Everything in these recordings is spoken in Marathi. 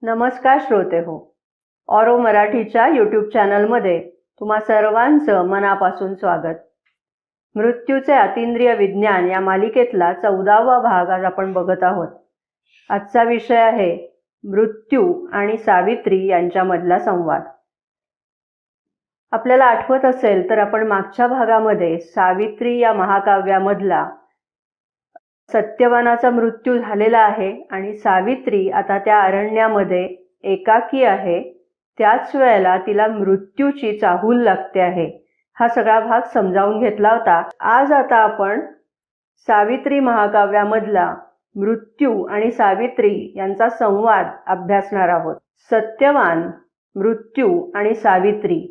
नमस्कार श्रोते हो, ऑरो मराठीच्या यूट्यूब चॅनलमध्ये तुम्हा सर्वांचं मनापासून स्वागत. मृत्यूचे अतींद्रिय विज्ञान या मालिकेतला 14वा भाग आज आपण बघत आहोत. आजचा विषय आहे मृत्यू आणि सावित्री यांच्यामधला संवाद. आपल्याला आठवत असेल तर आपण मागच्या भागामध्ये सावित्री या महाकाव्यामधला सत्यवानाचा मृत्यू झालेला आहे आणि सावित्री आता त्या अरण्यामध्ये एकाकी आहे. त्याच वेळेला तिला मृत्यूची चाहूल लागते आहे. हा सगळा भाग समजावून घेतला होता. आज आता आपण सावित्री महाकाव्यामधला मृत्यू आणि सावित्री यांचा संवाद अभ्यासणार आहोत. सत्यवान, मृत्यू आणि सावित्री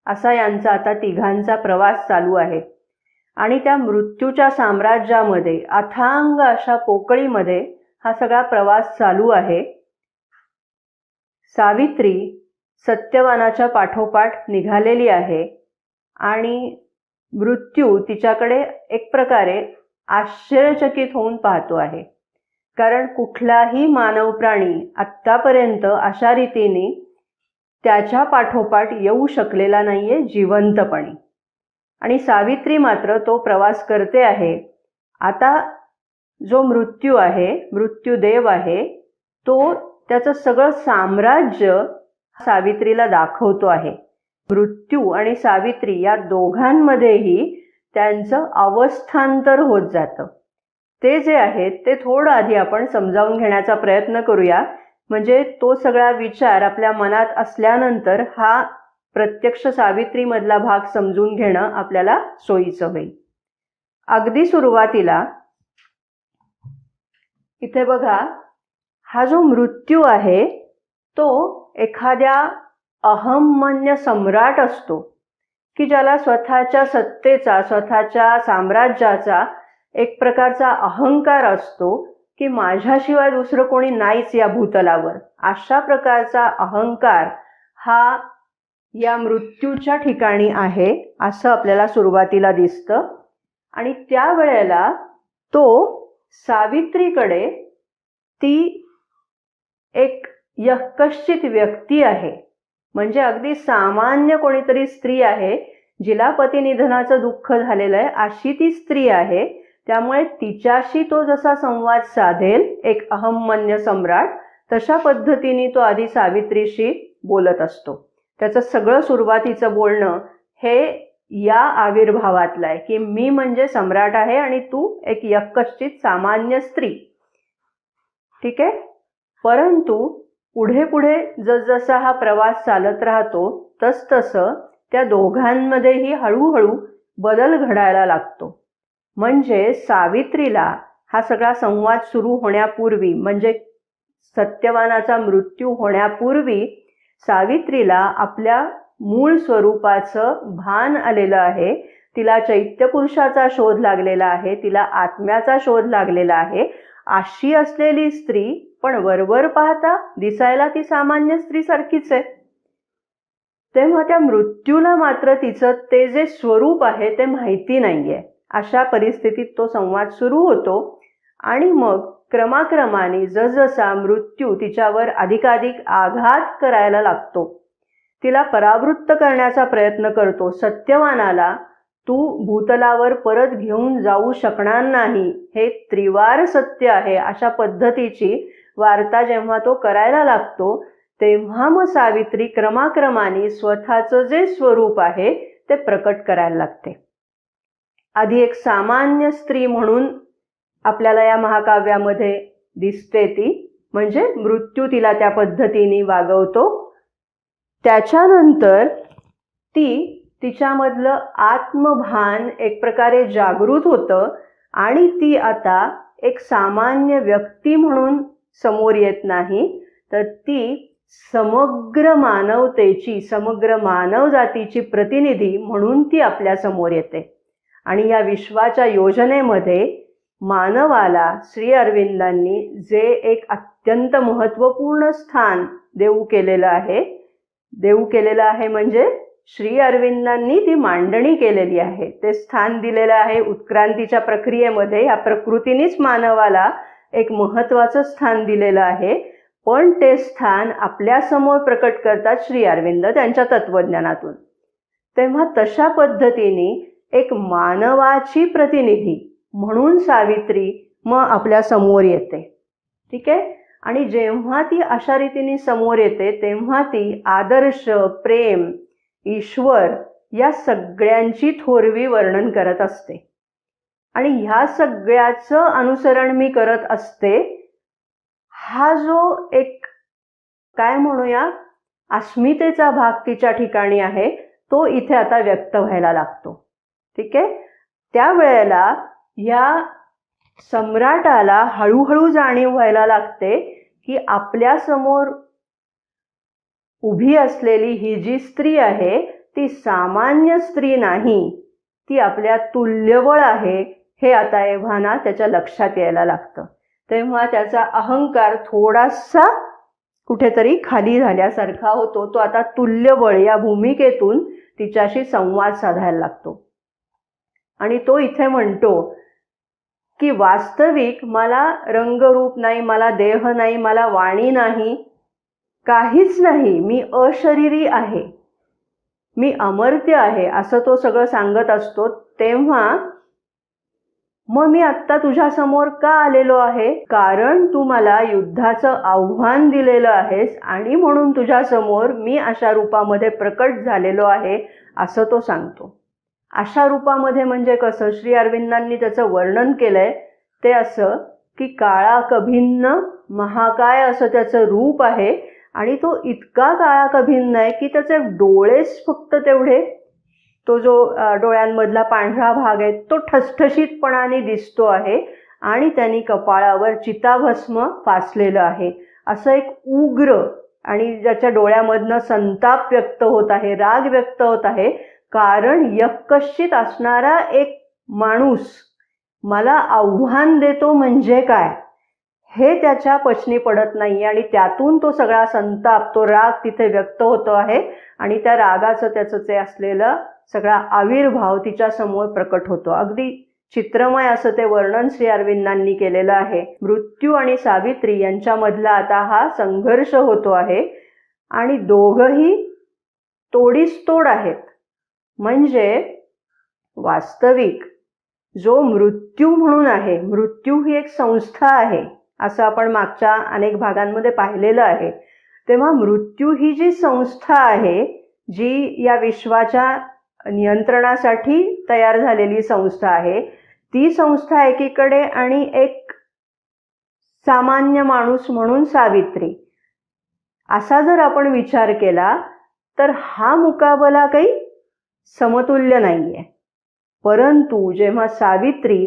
असा यांचा आता तिघांचा प्रवास चालू आहे आणि त्या मृत्यूच्या साम्राज्यामध्ये अथांग अशा पोकळीमध्ये हा सगळा प्रवास चालू आहे. सावित्री सत्यवानाच्या पाठोपाठ निघालेली आहे आणि मृत्यू तिच्याकडे एक प्रकारे आश्चर्यचकित होऊन पाहतो आहे. कारण कुठलाही मानव प्राणी आत्तापर्यंत अशा रीतीने त्याच्या पाठोपाठ येऊ शकलेला नाहीये जिवंतपणे. आणि सावित्री मात्र तो प्रवास करते आहे. आता जो मृत्यू आहे, मृत्यूदेव आहे, तो त्याचं सगळं साम्राज्य सावित्रीला दाखवतो आहे. मृत्यू आणि सावित्री या दोघांमध्येही त्यांचं अवस्थांतर होत जातं. ते जे आहे ते थोडं आधी आपण समजावून घेण्याचा प्रयत्न करूया, म्हणजे तो सगळा विचार आपल्या मनात असल्यानंतर हा प्रत्यक्ष सावित्रीमधला भाग समजून घेणं आपल्याला सोयीचं होईल. अगदी सुरुवातीला इथे बघा, हा जो मृत्यू आहे तो एखाद्या अहंमन्य सम्राट असतो की ज्याला स्वतःच्या सत्तेचा, स्वतःच्या साम्राज्याचा एक प्रकारचा अहंकार असतो की माझ्याशिवाय दुसरं कोणी नाहीच या भूतलावर. अशा प्रकारचा अहंकार हा या मृत्यूच्या ठिकाणी आहे असं आपल्याला सुरुवातीला दिसतं. आणि त्यावेळेला तो सावित्रीकडे ती एक यःकश्चित व्यक्ती आहे, म्हणजे अगदी सामान्य कोणीतरी स्त्री आहे, जिला पतिनिधनाचं दुःख झालेलं आहे अशी ती स्त्री आहे. त्यामुळे तिच्याशी तो जसा संवाद साधेल एक अहंमन्य सम्राट, तशा पद्धतीने तो आधी सावित्रीशी बोलत असतो. त्याचं सगळं सुरुवातीचं बोलणं हे या आविर्भावातलं आहे की मी म्हणजे सम्राट आहे आणि तू एक यःकश्चित सामान्य स्त्री. ठीक आहे. परंतु पुढे पुढे जसजसा हा प्रवास चालत राहतो तसतसं त्या दोघांमध्येही हळूहळू बदल घडायला लागतो. म्हणजे सावित्रीला हा सगळा संवाद सुरू होण्यापूर्वी, म्हणजे सत्यवानाचा मृत्यू होण्यापूर्वी सावित्रीला आपल्या मूळ स्वरूपाचं भान आलेलं आहे. तिला चैत्यपुरुषाचा शोध लागलेला आहे, तिला आत्म्याचा शोध लागलेला आहे. अशी असलेली स्त्री पण वरवर पाहता दिसायला ती सामान्य स्त्री सारखीच आहे. तेव्हा त्या मृत्यूला मात्र तिचं ते जे स्वरूप आहे ते माहिती नाहीये. अशा परिस्थितीत तो संवाद सुरू होतो आणि मग क्रमाक्रमाने जसजसा मृत्यू तिच्यावर अधिकाधिक आघात करायला लागतो, तिला परावृत्त करण्याचा प्रयत्न करतो. सत्यवानाला तू भूतलावर परत घेऊन जाऊ शकणार नाही, हे त्रिवार सत्य आहे, अशा पद्धतीची वार्ता जेव्हा तो करायला लागतो तेव्हा मग सावित्री क्रमाक्रमाने स्वतःचं जे स्वरूप आहे ते प्रकट करायला लागते. आधी एक सामान्य स्त्री म्हणून आपल्याला या महाकाव्यामध्ये दिसते ती, म्हणजे मृत्यू तिला त्या पद्धतीने वागवतो. त्याच्यानंतर तिच्यामधलं आत्मभान एक प्रकारे जागृत होतं आणि ती आता एक सामान्य व्यक्ती म्हणून समोर येत नाही, तर ती समग्र मानवतेची, समग्र मानव जातीची प्रतिनिधी म्हणून ती आपल्या समोर येते. आणि या विश्वाच्या योजनेमध्ये मानवाला श्री अरविंदांनी जे एक अत्यंत महत्त्वपूर्ण स्थान देऊ केलेलं आहे म्हणजे श्री अरविंदांनी ती मांडणी केलेली आहे, ते स्थान दिलेलं आहे उत्क्रांतीच्या प्रक्रियेमध्ये. या प्रकृतीनेच मानवाला एक महत्त्वाचं स्थान दिलेलं आहे. पण ते स्थान आपल्यासमोर प्रकट करतात श्री अरविंद त्यांच्या तत्वज्ञानातून. तेव्हा तशा पद्धतीने एक मानवाची प्रतिनिधी म्हणून सावित्री मग आपल्या समोर येते. ठीक आहे. आणि जेव्हा ती अशा रीतीने समोर येते तेव्हा ती आदर्श, प्रेम, ईश्वर या सगळ्यांची थोरवी वर्णन करत असते. आणि ह्या सगळ्याचं अनुसरण मी करत असते. हा जो एक काय म्हणूया अस्मितेचा भाग तिच्या ठिकाणी आहे तो इथे आता व्यक्त व्हायला लागतो. ठीक आहे. त्यावेळेला या सम्राटाला हळूहळू जाणीव व्हायला लागते की आपल्यासमोर उभी असलेली ही जी स्त्री आहे ती सामान्य स्त्री नाही, ती आपल्या तुल्यबळ आहे. हे आता एव्हाना त्याच्या लक्षात यायला लागतं. तेव्हा त्याचा अहंकार थोडासा कुठेतरी खाली झाल्यासारखा होतो. तो आता तुल्यबळ या भूमिकेतून तिच्याशी संवाद साधायला लागतो. आणि तो इथे म्हणतो की वास्तविक मला रंगरूप नाही, मला देह नाही, मला वाणी नाही, काहीच नाही, मी अशरीरी आहे, मी अमर्त्य आहे, असं तो सगळं सांगत असतो. तेव्हा मग मी आत्ता तुझ्यासमोर का आलेलो आहे? कारण तू मला युद्धाचं आव्हान दिलेलं आहेस आणि म्हणून तुझ्यासमोर मी अशा रूपामध्ये प्रकट झालेलो आहे, असं तो सांगतो. अशा रूपामध्ये म्हणजे कसं? श्री अरविंदांनी त्याचं वर्णन केलंय ते असं की काळा कभिन्न महाकाय असं त्याचं रूप आहे. आणि तो इतका काळा कभिन्न आहे की त्याचे डोळेच फक्त तेवढे, तो जो डोळ्यांमधला पांढरा भाग आहे तो ठसठशीतपणाने दिसतो आहे. आणि त्यांनी कपाळावर चिताभस्म फासलेलं आहे. असं एक उग्र आणि ज्याच्या डोळ्यामधनं संताप व्यक्त होत आहे, राग व्यक्त होत आहे. कारण यक्कश्चित असणारा एक माणूस मला आव्हान देतो म्हणजे काय हे त्याच्या पचनी पडत नाही. आणि त्यातून तो सगळा संताप, तो राग तिथे व्यक्त होतो आहे. आणि त्या रागाचं त्याचं ते असलेलं सगळा आविर्भाव तिच्या समोर प्रकट होतो. अगदी चित्रमय असं ते वर्णन श्री अरविंदांनी केलेलं आहे. मृत्यू आणि सावित्री यांच्यामधला आता हा संघर्ष होतो आहे. आणि दोघंही तोडीस तोड आहेत. म्हणजे वास्तविक जो मृत्यू म्हणून आहे, मृत्यू ही एक संस्था आहे असं आपण मागच्या अनेक भागांमध्ये पाहिलेलं आहे. तेव्हा मृत्यू ही जी संस्था आहे, जी या विश्वाच्या नियंत्रणासाठी तयार झालेली संस्था आहे, ती संस्था एकीकडे आणि एक सामान्य माणूस म्हणून सावित्री, असा जर आपण विचार केला तर हा मुकाबला काही समतुल्य नाहीये. परंतु जेव्हा सावित्री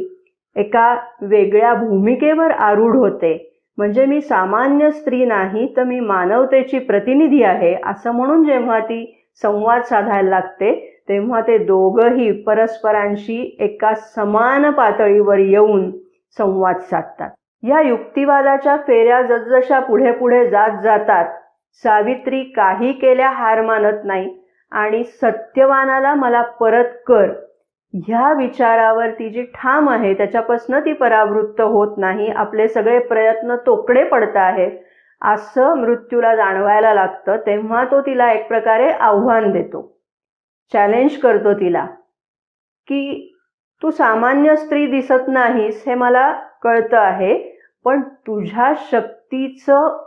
एका वेगळ्या भूमिकेवर आरूढ होते, म्हणजे मी सामान्य स्त्री नाही तर मी मानवतेची प्रतिनिधी आहे असं म्हणून जेव्हा ती संवाद साधायला लागते, तेव्हा ते दोघंही परस्परांशी एका समान पातळीवर येऊन संवाद साधतात. या युक्तिवादाच्या फेऱ्या जसजशा पुढे पुढे जात जातात, सावित्री काही केल्या हार मानत नाही आणि सत्यवानाला मला परत कर ह्या विचारावर ती जी ठाम आहे त्याच्यापासून ती परावृत्त होत नाही. आपले सगळे प्रयत्न तोकडे पडत आहेत असं मृत्यूला जाणवायला लागतं. तेव्हा तो तिला एक प्रकारे आव्हान देतो, चॅलेंज करतो तिला की तू सामान्य स्त्री दिसत नाहीस हे मला कळतं आहे, पण तुझ्या शक्तीचं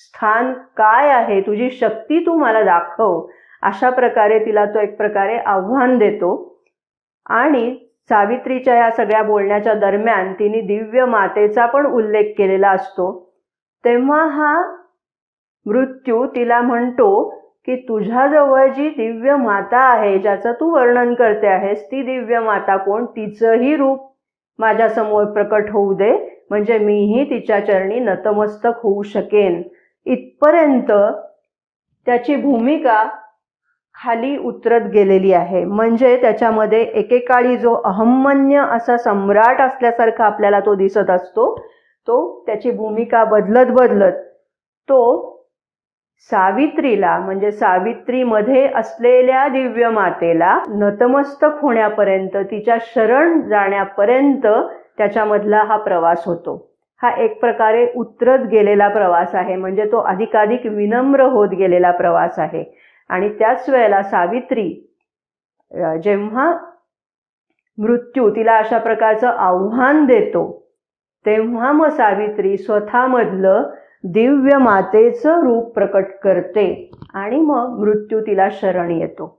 स्थान काय आहे, तुझी शक्ती तू मला दाखव. अशा प्रकारे तिला तो एक प्रकारे आव्हान देतो. आणि सावित्रीच्या या सगळ्या बोलण्याच्या दरम्यान तिने दिव्य मातेचा पण उल्लेख केलेला असतो. तेव्हा हा मृत्यू तिला म्हणतो की तुझ्याजवळ जी दिव्य माता आहे, ज्याचं तू वर्णन करते आहेस, ती दिव्य माता कोण, तिचंही रूप माझ्यासमोर प्रकट होऊ दे, म्हणजे मीही तिच्या चरणी नतमस्तक होऊ शकेन. इथपर्यंत त्याची भूमिका खाली उतरत गेलेली आहे. म्हणजे त्याच्यामध्ये एकेकाळी जो अहम्मन्य असा सम्राट असल्यासारखा आपल्याला तो दिसत असतो, तो त्याची भूमिका बदलत बदलत तो सावित्रीला, म्हणजे सावित्रीमध्ये असलेल्या दिव्य मातेला नतमस्तक होण्यापर्यंत, तिच्या शरण जाण्यापर्यंत त्याच्यामधला हा प्रवास होतो. हा एक प्रकारे उतरत गेलेला प्रवास आहे, म्हणजे तो अधिकाधिक विनम्र होत गेलेला प्रवास आहे. आणि त्याच वेळेला सावित्री जेव्हा मृत्यू तिला अशा प्रकारचं आव्हान देतो, तेव्हा मग सावित्री स्वतःमधलं दिव्य मातेचं रूप प्रकट करते आणि मग मृत्यू तिला शरण येतो.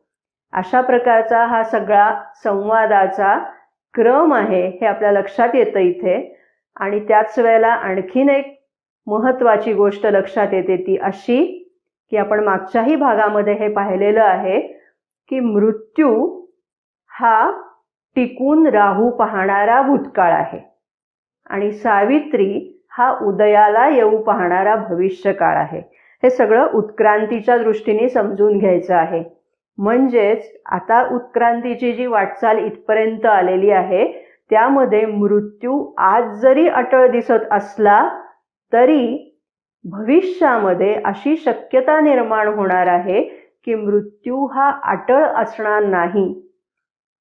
अशा प्रकारचा हा सगळा संवादाचा क्रम आहे, हे आपल्या लक्षात येतं इथे. आणि त्याच वेळेला आणखीन एक महत्त्वाची गोष्ट लक्षात येते, ती अशी की आपण मागच्याही भागामध्ये हे पाहिलेलं आहे की मृत्यू हा टिकून राहू पाहणारा भूतकाळ आहे आणि सावित्री हा उदयाला येऊ पाहणारा भविष्यकाळ आहे. हे सगळं उत्क्रांतीच्या दृष्टीने समजून घ्यायचं आहे. म्हणजेच आता उत्क्रांतीची जी वाटचाल इथपर्यंत आलेली आहे, त्यामध्ये मृत्यू आज जरी अटळ दिसत असला तरी भविष्यामध्ये अशी शक्यता निर्माण होणार आहे की मृत्यू हा अटळ असणार नाही,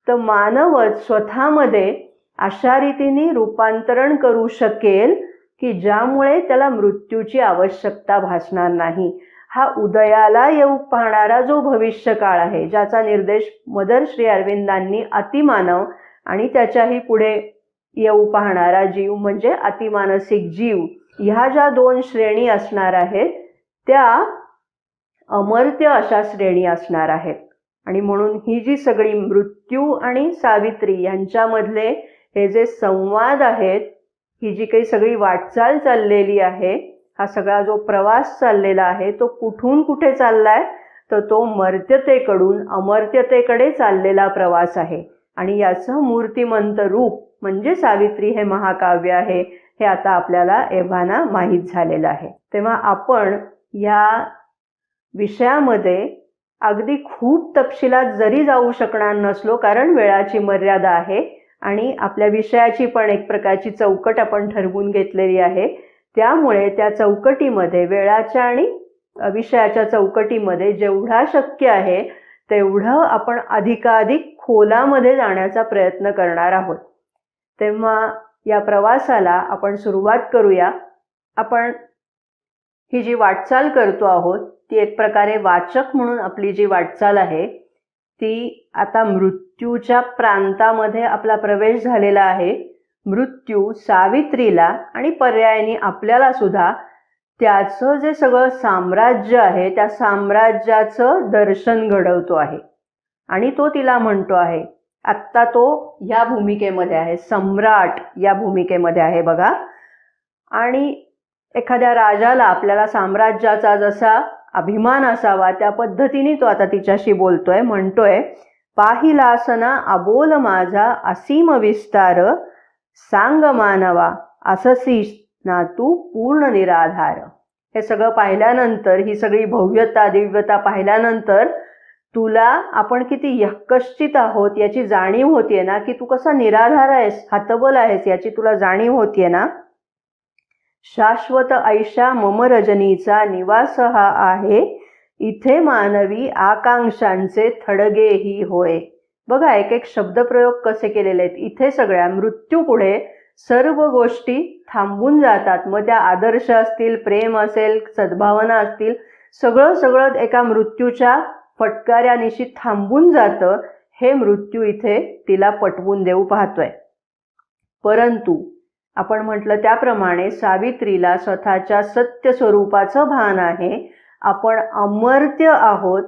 तर मानवच स्वतःमध्ये अशा रीतीने रूपांतरण करू शकेल की ज्यामुळे त्याला मृत्यूची आवश्यकता भासणार नाही. हा उदयाला येऊ पाहणारा जो भविष्यकाळ आहे, ज्याचा निर्देश मदर श्री अरविंदांनी अतिमानव आणि त्याच्याही पुढे येऊ पाहणारा जीव म्हणजे अतिमानसिक जीव, ह्या ज्या दोन श्रेणी असणार आहेत त्या अमर्त्य अशा श्रेणी असणार आहेत. आणि म्हणून ही जी सगळी मृत्यू आणि सावित्री यांच्यामधले हे जे संवाद आहेत, ही जी काही सगळी वाटचाल चाललेली आहे, हा सगळा जो प्रवास चाललेला आहे, तो कुठून कुठे चाललाय, तर तो मर्त्यतेकडून अमर्त्यतेकडे चाललेला प्रवास आहे. आणि याचं मूर्तिमंत रूप म्हणजे सावित्री हे महाकाव्य आहे, हे आता आपल्याला एव्हाना माहीत झालेलं आहे. तेव्हा आपण या विषयामध्ये अगदी खूप तपशिलात जरी जाऊ शकणार नसलो, कारण वेळाची मर्यादा आहे आणि आपल्या विषयाची पण एक प्रकारची चौकट आपण ठरवून घेतलेली आहे, त्यामुळे त्या चौकटीमध्ये, वेळाच्या आणि विषयाच्या चौकटीमध्ये जेवढा शक्य आहे तेवढं आपण अधिकाधिक खोलामध्ये जाण्याचा प्रयत्न करणार आहोत. तेव्हा या प्रवासाला आपण सुरुवात करूया. आपण ही जी वाटचाल करतो आहोत ती एक प्रकारे वाचक म्हणून आपली जी वाटचाल आहे ती आता मृत्यूच्या प्रांतामध्ये आपला प्रवेश झालेला आहे. मृत्यू सावित्रीला आणि पर्यायाने आपल्याला सुद्धा त्याचं जे सगळं साम्राज्य आहे त्या साम्राज्याचं दर्शन घडवतो आहे आणि तो तिला म्हणतो आहे. आत्ता तो या भूमिकेमध्ये आहे, सम्राट या भूमिकेमध्ये आहे बघा. आणि एखाद्या राजाला आपल्याला साम्राज्याचा जसा अभिमान असावा त्या पद्धतीने तो आता तिच्याशी बोलतोय, म्हणतोय, पाहिलासना अबोल माझा असीम विस्तार, सांग मानवा अससी ना तू पूर्ण निराधार. हे सगळं पाहिल्यानंतर, ही सगळी भव्यता दिव्यता पाहिल्यानंतर तुला आपण किती यक्कश्चित आहोत याची जाणीव होतीये ना, की तू कसा निराधार आहेस, हतबल आहेस याची तुला जाणीव होतीये ना. शाश्वत ऐशा मम रजनीचा निवास हा आहे, इथे मानवी आकांक्षांचे थडगेही होय. बघा एक एक शब्दप्रयोग कसे केलेले आहेत. इथे सगळ्या मृत्यूपुढे सर्व गोष्टी थांबून जातात. मग त्या आदर्श असतील, प्रेम असेल, सद्भावना असतील, सगळं एका मृत्यूच्या फटकाऱ्यानिशी थांबून जातं. हे मृत्यू इथे तिला पटवून देऊ पाहतोय. परंतु आपण म्हटलं त्याप्रमाणे सावित्रीला स्वतःच्या सत्य स्वरूपाचं भान आहे. आपण अमर्त्य आहोत,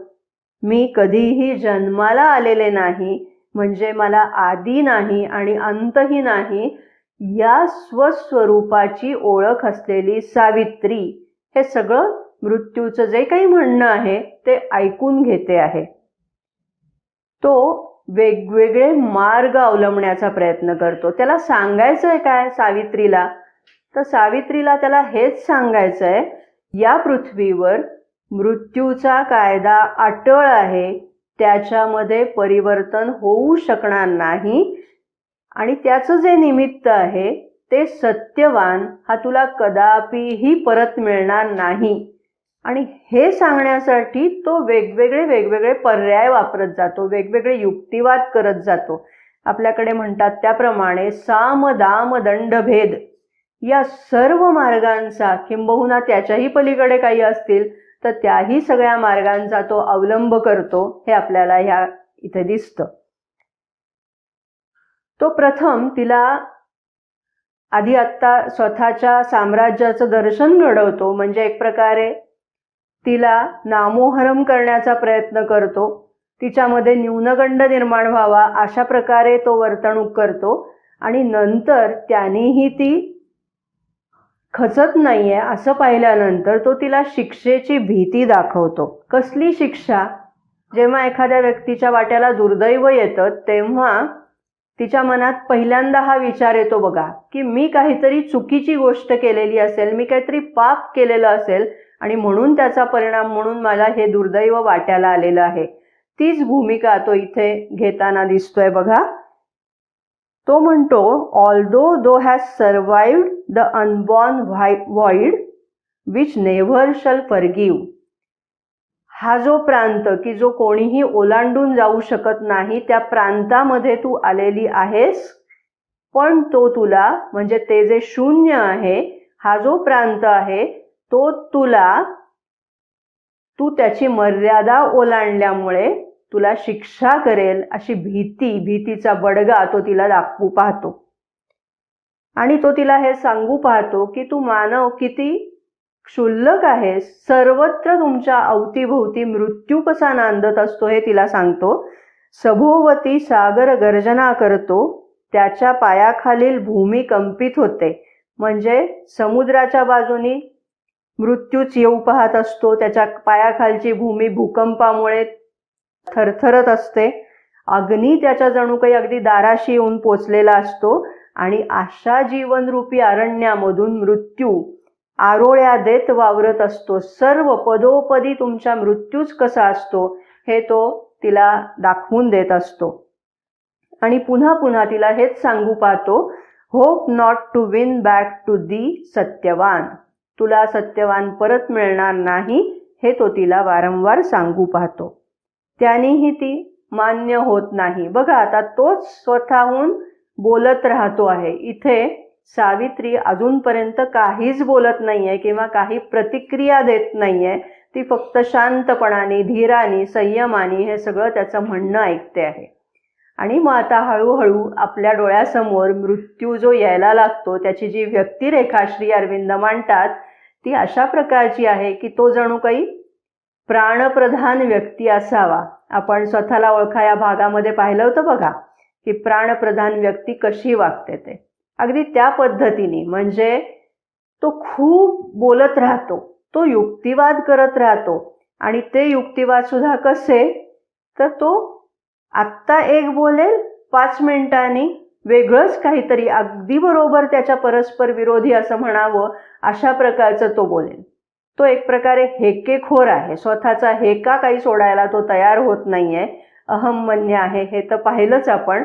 मी कधीही जन्माला आलेले नाही, म्हणजे मला आदी नाही आणि अंतही नाही, या स्वस्वरूपाची ओळख असलेली सावित्री हे सगळं मृत्यूचं जे काही म्हणणं आहे ते ऐकून घेते आहे. तो वेगवेगळे मार्ग अवलंबण्याचा प्रयत्न करतो. त्याला सांगायचंय काय सावित्रीला, तर सावित्रीला त्याला हेच सांगायचंय, या पृथ्वीवर मृत्यूचा कायदा अटळ आहे, त्याच्यामध्ये परिवर्तन होऊ शकणार नाही आणि त्याचं जे निमित्त आहे ते सत्यवान हा तुला कदापिही परत मिळणार नाही. आणि हे सांगण्यासाठी तो वेगवेगळे पर्याय वापरत जातो, वेगवेगळे युक्तिवाद करत जातो. आपल्याकडे म्हणतात त्याप्रमाणे साम दाम दंड भेद या सर्व मार्गांचा, किंबहुना त्याच्याही पलीकडे काही असतील तर त्याही सगळ्या मार्गांचा तो अवलंब करतो, हे आपल्याला ह्या इथे दिसतं. तो प्रथम तिला आधी आत्ता स्वतःच्या साम्राज्याचं दर्शन घडवतो, म्हणजे एक प्रकारे तिला नामोहरम करण्याचा प्रयत्न करतो, तिच्यामध्ये न्यूनगंड निर्माण व्हावा अशा प्रकारे तो वर्तणूक करतो. आणि नंतर त्यानेही ती खचत नाहीये असं पाहिल्यानंतर तो तिला शिक्षेची भीती दाखवतो. कसली शिक्षा? जेव्हा एखाद्या व्यक्तीच्या वाट्याला दुर्दैव येतं तेव्हा तिच्या मनात पहिल्यांदा हा विचार येतो बघा, की मी काहीतरी चुकीची गोष्ट केलेली असेल, मी काहीतरी पाप केलेलं असेल आणि म्हणून त्याचा परिणाम म्हणून मला हे दुर्दैव वाट्याला आलेलं आहे. तीच भूमिका तो इथे घेताना दिसतोय बघा. तो म्हणतो, although thou has survived the unborn void which never shall forgive. हा जो प्रांत की जो कोणीही ओलांडून जाऊ शकत नाही, त्या प्रांतामध्ये तू आलेली आहेस, पण तो तुला, म्हणजे ते जे शून्य आहे, हा जो प्रांत आहे तो तुला, तू त्याची मर्यादा ओलांडल्यामुळे तुला शिक्षा करेल अशी भीतीचा बडगा तो तिला दाखवू पाहतो. आणि तो तिला हे सांगू पाहतो की तू मानव किती क्षुल्लक आहेस, सर्वत्र तुमच्या अवतीभोवती मृत्यू कसा नांदत असतो हे तिला सांगतो. सभोवती सागर गर्जना करतो, त्याच्या पायाखालील भूमी कंपित होते, म्हणजे समुद्राच्या बाजूनी मृत्यूच येऊ पाहत असतो, त्याच्या पायाखालची भूमी भूकंपामुळे थरथरत असते, अग्नी त्याच्या जणू काही अगदी दाराशी येऊन पोचलेला असतो. आणि अशा जीवनरूपी अरण्यामधून मृत्यू आरोळ्या देत वावरत असतो. सर्व पदोपदी तुमच्या मृत्यूच कसा असतो हे तो तिला दाखवून देत असतो. आणि पुन्हा पुन्हा तिला हेच सांगू पाहतो, hope not to win back to the Satyavan. तुला सत्यवान परत मिळणार नाही हे तो तिला वारंवार सांगू पाहतो. त्यानेही ती मान्य होत नाही. बघा, आता तोच स्वतःहून बोलत राहतो आहे. इथे सावित्री अजूनपर्यंत काहीच बोलत नाहीये किंवा काही प्रतिक्रिया देत नाहीये. ती फक्त शांतपणाने, धीराने, संयमाने हे सगळं त्याचं म्हणणं ऐकते आहे. आणि मग आता हळूहळू आपल्या डोळ्यासमोर मृत्यू जो यायला लागतो त्याची जी व्यक्तिरेखा श्री अरविंद मांडतात ती अशा प्रकारची आहे की तो जणू काही प्राणप्रधान व्यक्ती असावा. आपण स्वतःला ओळखा या भागामध्ये पाहिलं होतं बघा, की प्राणप्रधान व्यक्ती कशी वागते ते. अगदी त्या पद्धतीने, म्हणजे तो खूप बोलत राहतो, तो युक्तिवाद करत राहतो. आणि ते युक्तिवाद सुद्धा कसे, तर तो आत्ता एक बोलेल, 5 मिनिटांनी वेगळंच काहीतरी अगदी बरोबर त्याच्या परस्पर विरोधी असं म्हणावं अशा प्रकारचं तो बोलेल. तो एक प्रकारे हेकेखोर आहे. स्वतःचा हेका काही सोडायला तो तयार होत नाहीये. अहमन्य आहे हे तर पाहिलंच आपण.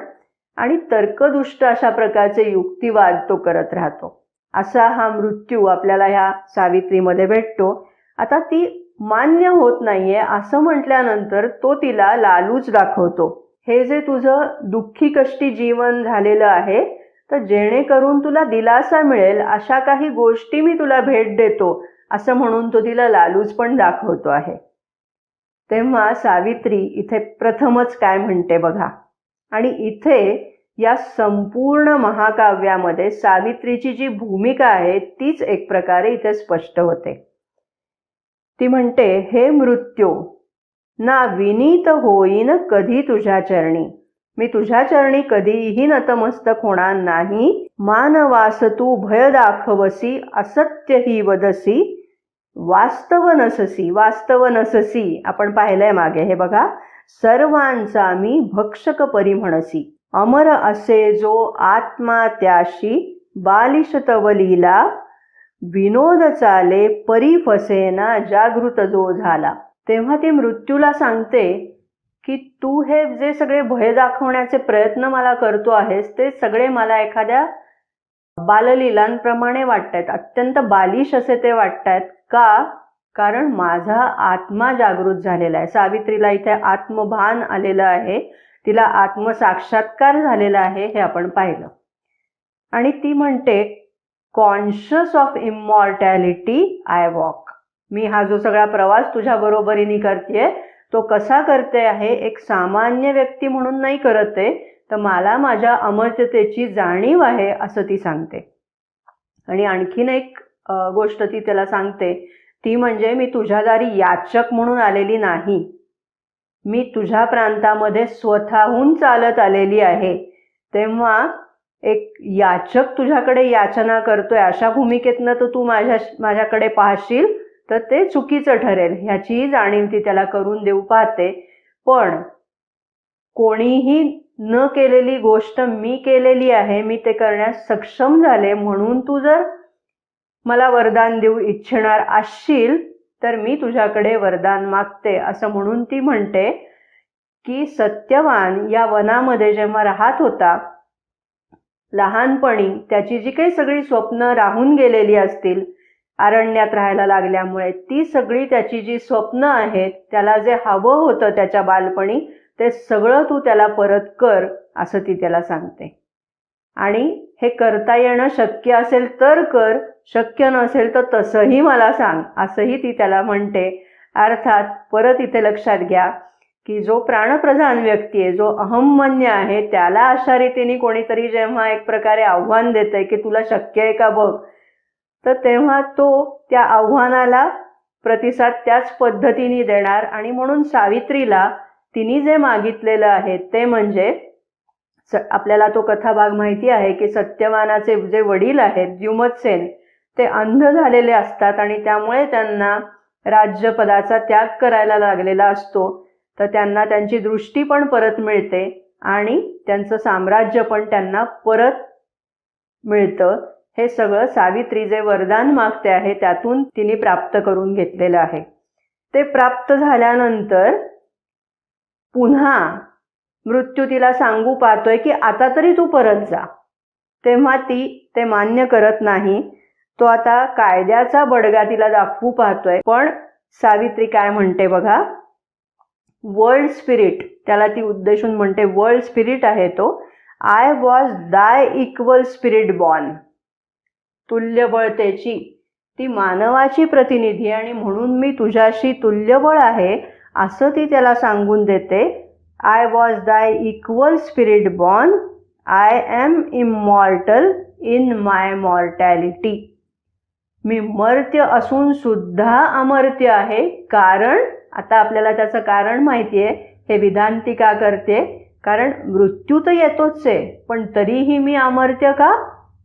आणि तर्कदुष्ट अशा प्रकारचे युक्तिवाद तो करत राहतो. असा हा मृत्यू आपल्याला ह्या सावित्रीमध्ये भेटतो. आता ती मान्य होत नाहीये असं म्हटल्यानंतर तो तिला लालूच दाखवतो. हे जे तुझं दुःखी कष्टी जीवन झालेलं आहे, तर जेणेकरून तुला दिलासा मिळेल अशा काही गोष्टी मी तुला भेट देतो असं म्हणून तो तिला लालूच पण दाखवतो आहे. तेव्हा सावित्री इथे प्रथमच काय म्हणते बघा. आणि इथे या संपूर्ण महाकाव्यामध्ये सावित्रीची जी भूमिका आहे तीच एक प्रकारे इथे स्पष्ट होते. ती म्हणते, हे मृत्यू, ना विनीत होईन कधी तुझ्या चरणी. मी तुझ्या चरणी कधीही नतमस्तक होणार नाही. मानवास तू भय दाखवसी, असत्य ही वदसी, वास्तव नससी. वास्तव नससी आपण पाहिलंय मागे, हे बघा. सर्वांचा मी भक्षक परी म्हणसी. अमर असे जो आत्मा त्याशी, बालिश तव लीला, विनोद चाले परी फसेना, जागृत जो झाला. तेव्हा ती मृत्यूला सांगते की तू हे जे सगळे भय दाखवण्याचे प्रयत्न मला करतो आहेस ते सगळे मला एखाद्या बाललीलांप्रमाणे वाटतायत. अत्यंत बालिश असे ते वाटतायत. का? कारण माझा आत्मा जागृत झालेला आहे. सावित्रीला इथे आत्मभान आलेलं आहे, तिला आत्मसाक्षात्कार झालेला आहे, हे आपण पाहिलं. आणि ती म्हणते कॉन्शियस ऑफ इमॉर्टॅलिटी आय वॉक. मी हा जो सगळा प्रवास तुझ्या बरोबरीने करतेय तो कसा करते आहे, एक सामान्य व्यक्ती म्हणून नाही करत आहे, तर मला माझ्या अमर्त्यतेची जाणीव आहे असं ती सांगते. आणि आणखीन एक गोष्ट ती त्याला सांगते, ती म्हणजे मी तुझ्या दारी याचक म्हणून आलेली नाही, मी तुझ्या प्रांतामध्ये स्वतःहून चालत आलेली आहे. तेव्हा एक याचक तुझ्याकडे याचना करतोय अशा भूमिकेतनं तर तू माझ्याकडे पाहशील तर ते चुकीचं ठरेल, ह्याचीही जाणीव ती त्याला करून देऊ पाहते. पण कोणीही न केलेली गोष्ट मी केलेली आहे, मी ते करण्यास सक्षम झाले, म्हणून तू जर मला वरदान देऊ इच्छिणार असशील तर मी तुझ्याकडे वरदान मागते असं म्हणून ती म्हणते की सत्यवान या वनामध्ये जेव्हा राहत होता, लहानपणी त्याची जी काही सगळी स्वप्न राहून गेलेली असतील अरण्यात राहायला लागल्यामुळे, ती सगळी त्याची जी स्वप्न आहेत, त्याला जे हवं होतं त्याच्या बालपणी, ते सगळं तू त्याला परत कर असं ती त्याला सांगते. आणि हे करता येणं शक्य असेल तर कर, शक्य नसेल तर तसंही मला सांग असंही ती त्याला म्हणते. अर्थात परत इथे लक्षात घ्या की जो प्राणप्रधान व्यक्ती आहे, जो अहमन्य आहे, त्याला अशा रीतीने कोणीतरी जेव्हा एक प्रकारे आव्हान देतंय की तुला शक्य आहे का बघ, तर तेव्हा तो त्या आव्हानाला प्रतिसाद त्याच पद्धतीने देणार. आणि म्हणून सावित्रीला तिने जे मागितलेलं आहे ते म्हणजे, आपल्याला तो कथाभाग माहिती आहे की सत्यवानाचे जे वडील आहेत द्युमत्सेन, ते अंध झालेले असतात आणि त्यामुळे त्यांना राज्यपदाचा त्याग करायला लागलेला असतो. तर त्यांना त्यांची दृष्टी पण परत मिळते आणि त्यांचं साम्राज्य पण त्यांना परत मिळतं. हे सगळं सावित्री जे वरदान मागते आहे त्यातून तिने प्राप्त करून घेतलेलं आहे. ते प्राप्त झाल्यानंतर पुन्हा मृत्यू तिला सांगू पाहतोय की आता तरी तू परत जा. तेव्हा ती ते मान्य करत नाही. तो आता कायद्याचा बडगा तिला दाखवू पाहतोय. पण सावित्री काय म्हणते बघा, वर्ल्ड स्पिरिट, त्याला ती उद्देशून म्हणते, वर्ल्ड स्पिरिट आहे तो, I was thy equal spirit born. तुल्यबळतेची ती मानवाची प्रतिनिधी आणि म्हणून मी तुझ्याशी तुल्यबळ आहे असं ती त्याला सांगून देते. I was thy equal spirit born, I am immortal in my mortality. मी मर्त्य असून सुद्धा अमर्त्य आहे. कारण आता आपल्याला त्याचं कारण माहिती आहे. हे विधान ती का करते, कारण मृत्यू तर येतोच आहे, पण तरीही मी अमर्त्य का,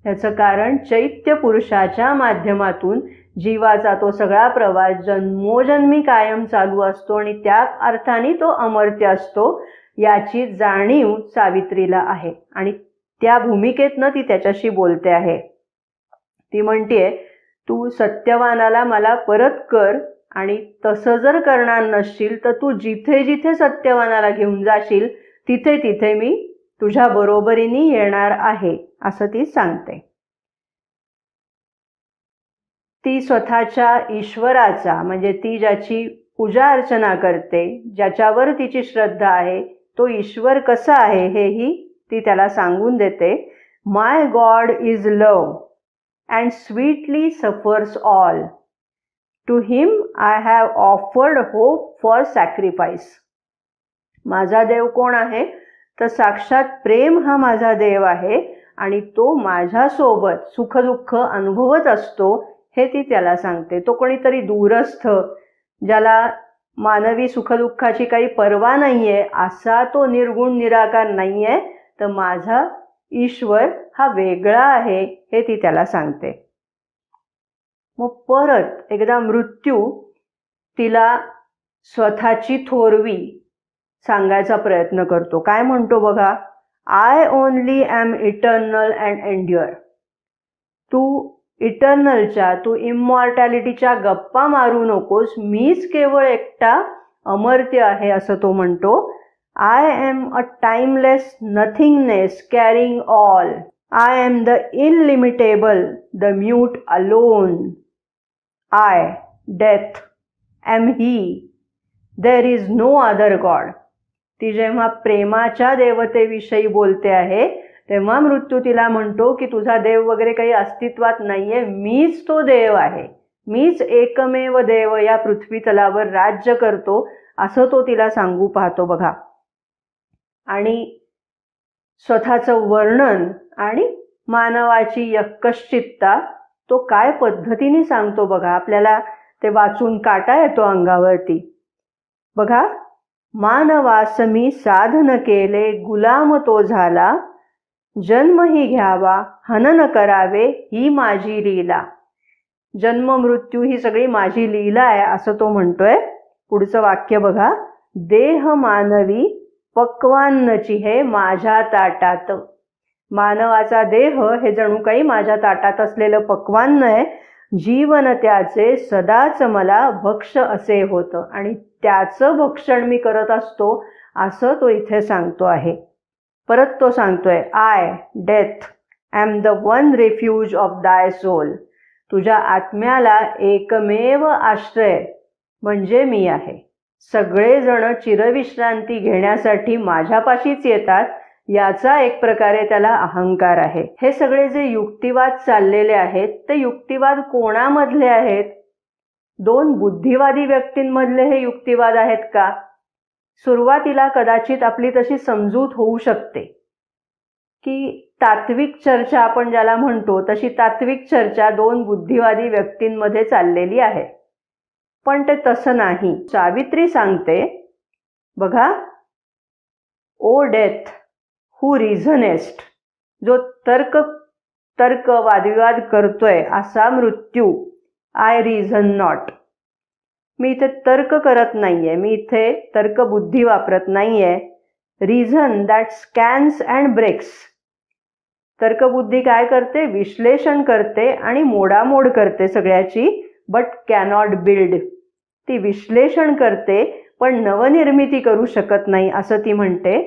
याचं कारण चैत्य पुरुषाच्या माध्यमातून जीवाचा तो सगळा प्रवास जन्मोजन्मी कायम चालू असतो आणि त्या अर्थाने तो अमर्त्य असतो, याची जाणीव सावित्रीला आहे. आणि त्या भूमिकेतनं ती त्याच्याशी बोलते आहे. ती म्हणते, तू सत्यवानाला मला परत कर आणि तसं जर करणार नसशील तर तू जिथे जिथे सत्यवानाला घेऊन जाशील तिथे तिथे मी तुझ्या बरोबरीने येणार आहे असं ती सांगते. ती स्वतःच्या ईश्वराचा, म्हणजे ती ज्याची पूजा अर्चना करते, ज्याच्यावर तिची श्रद्धा आहे, तो ईश्वर कसा आहे हेही ती त्याला सांगून देते. My God is love and sweetly suffers all. To him I have offered hope for sacrifice. माझा देव कोण आहे, तर साक्षात प्रेम हा माझा देव आहे आणि तो माझ्यासोबत सुखदुःख अनुभवत असतो हे ती त्याला सांगते. तो कोणीतरी दूरस्थ, ज्याला मानवी सुखदुःखाची काही पर्वा नाही आहे, असा तो निर्गुण निराकार नाही आहे, तर माझा ईश्वर हा वेगळा आहे हे ती त्याला सांगते. मग परत एकदा मृत्यू तिला स्वतःची थोरवी सांगायचा प्रयत्न करतो. काय म्हणतो बघा, I only am eternal and endure. तू इटर्नलच्या, तू इमॉर्टॅलिटीच्या गप्पा मारू नकोस, मीच केवळ एकटा अमर्त्य आहे असं तो म्हणतो. I am a timeless nothingness carrying all. I am the illimitable, the mute alone. I, death, am he, there is no other god. ती जेव्हा प्रेमाच्या देवतेविषयी बोलते आहे तेव्हा मृत्यू तिला म्हणतो की तुझा देव वगैरे काही अस्तित्वात नाहीये, मीच तो देव आहे, मीच एकमेव देव या पृथ्वी तलावर राज्य करतो, असं तो तिला सांगू पाहतो बघा. आणि स्वतःचं वर्णन आणि मानवाची यक्कश्चित्ता तो काय पद्धतीने सांगतो बघा. आपल्याला ते वाचून काटा येतो अंगावरती. बघा, मानवास मी साधन केले, गुलाम तो झाला, जन्मही घ्यावा, हनन करावे, ही माझी लीला. जन्म मृत्यू ही सगळी माझी लीला आहे असं तो म्हणतोय. पुढचं वाक्य बघा, देह मानवी पक्वान्नची हे माझ्या ताटात. मानवाचा देह हे जणू काही माझ्या ताटात असलेलं पक्वान्न आहे. जीवन त्याचे सदाच मला भक्ष असे होतं आणि त्याचं भक्षण मी करत असतो असं तो इथे सांगतो आहे. परत तो सांगतोय, I death am the one refuse of दाय सोल. तुझ्या आत्म्याला एकमेव आश्रय म्हणजे मी आहे. सगळेजण चिरविश्रांती घेण्यासाठी माझ्यापाशीच येतात, याचा एक प्रकारे त्याला अहंकार आहे. हे सगळे जे युक्तिवाद चाललेले आहेत ते युक्तिवाद कोणामधले आहेत? दोन बुद्धिवादी व्यक्तींमधले हे युक्तिवाद आहेत का? सुरुवातीला कदाचित आपली तशी समजूत होऊ शकते की तात्विक चर्चा आपण ज्याला म्हणतो तशी तात्विक चर्चा दोन बुद्धिवादी व्यक्तींमध्ये चाललेली आहे. पण ते तसं नाही. सावित्री सांगते बघा, ओ डेथ हू रिझनेस्ट. जो तर्क वादविवाद करतोय असा मृत्यू, आय रिझन नॉट. मी इथे तर्क करत नाहीये, मी इथे तर्कबुद्धी वापरत नाहीये. Reason that scans and breaks. तर्कबुद्धी काय करते? विश्लेषण करते आणि मोडामोड करते सगळ्याची, बट कॅनॉट बिल्ड. ती विश्लेषण करते पण नवनिर्मिती करू शकत नाही असं ती म्हणते.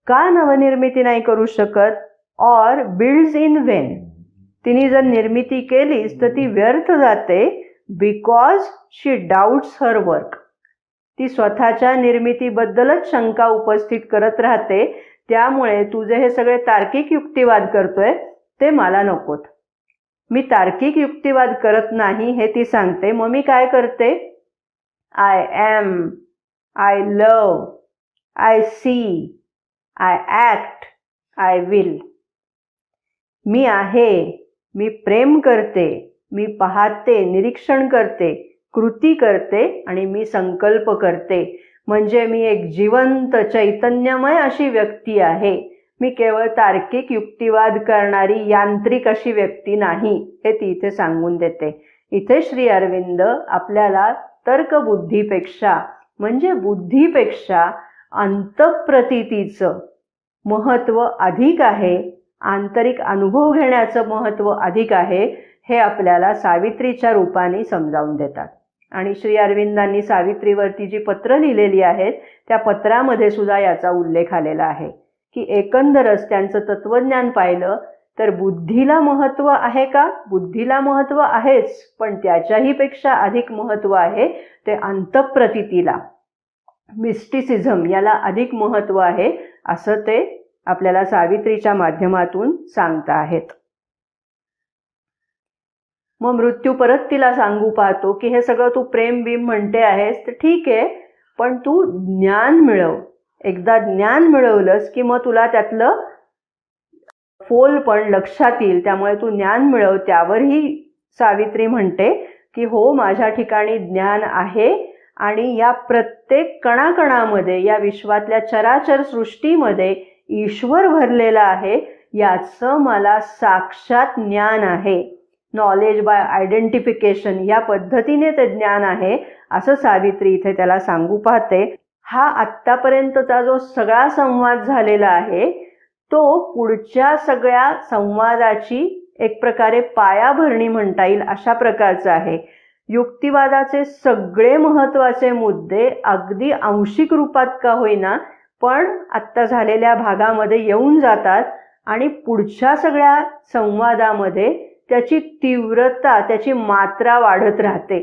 का नवनिर्मिती नाही करू शकत? Or builds in Wien. तिने जर निर्मिती केलीच तर ती व्यर्थ जाते, because she doubts her work. ती स्वतःच्या निर्मितीबद्दलच शंका उपस्थित करत राहते. त्यामुळे तुझे हे सगळे तार्किक युक्तिवाद करतोय ते मला नकोत. मी तार्किक युक्तिवाद करत नाही हे ती सांगते. मग मी काय करते? I am, I love, I see, I act, I will. मी आहे, मी प्रेम करते, मी पाहते, निरीक्षण करते, कृती करते आणि मी संकल्प करते. म्हणजे मी एक जिवंत चैतन्यमय अशी व्यक्ती आहे. मी केवळ तार्किक युक्तिवाद करणारी यांत्रिक अशी व्यक्ती नाही हे ती इथे सांगून देते. इथे श्री अरविंद आपल्याला तर्कबुद्धीपेक्षा म्हणजे बुद्धीपेक्षा अंतःप्रतीतीचं महत्त्व अधिक आहे, आंतरिक अनुभव घेण्याचं महत्त्व अधिक आहे हे आपल्याला सावित्रीच्या रूपाने समजावून देतात. आणि श्री अरविंदांनी सावित्रीवरती जी पत्र लिहिलेली आहेत त्या पत्रामध्ये सुद्धा याचा उल्लेख आलेला आहे की एकंदरच त्यांचं तत्वज्ञान पाहिलं तर बुद्धीला महत्त्व आहे का? बुद्धीला महत्त्व आहेच, पण त्याच्याही पेक्षा अधिक महत्त्व आहे ते अंतःप्रतीतीला, मिस्टिसिझम याला अधिक महत्त्व आहे असं ते आपल्याला सावित्रीच्या माध्यमातून सांगता आहेत. मग मृत्यू परत तिला सांगू पाहतो की हे सगळं तू प्रेम बीम म्हणते आहेस तर ठीक आहे, पण तू ज्ञान मिळव. एकदा ज्ञान मिळवलंस की मग तुला त्यातलं फोल पण लक्षात येईल. त्यामुळे तू ज्ञान मिळव. त्यावरही सावित्री म्हणते की हो, माझ्या ठिकाणी ज्ञान आहे आणि या प्रत्येक कणाकणामध्ये, या विश्वातल्या चराचर सृष्टीमध्ये ईश्वर भरलेला आहे याचं मला साक्षात ज्ञान आहे. नॉलेज बाय आयडेंटिफिकेशन या पद्धतीने ते ज्ञान आहे असं सावित्री इथे त्याला सांगू पाहते. हा आत्तापर्यंतचा जो सगळा संवाद झालेला आहे तो पुढच्या सगळ्या संवादाची एक प्रकारे पायाभरणी म्हणता येईल अशा प्रकारचा आहे. युक्तिवादाचे सगळे महत्त्वाचे मुद्दे अगदी आंशिक रूपात का होईना पण आत्ता झालेल्या भागामध्ये येऊन जातात आणि पुढच्या सगळ्या संवादामध्ये त्याची तीव्रता, त्याची मात्रा वाढत राहते.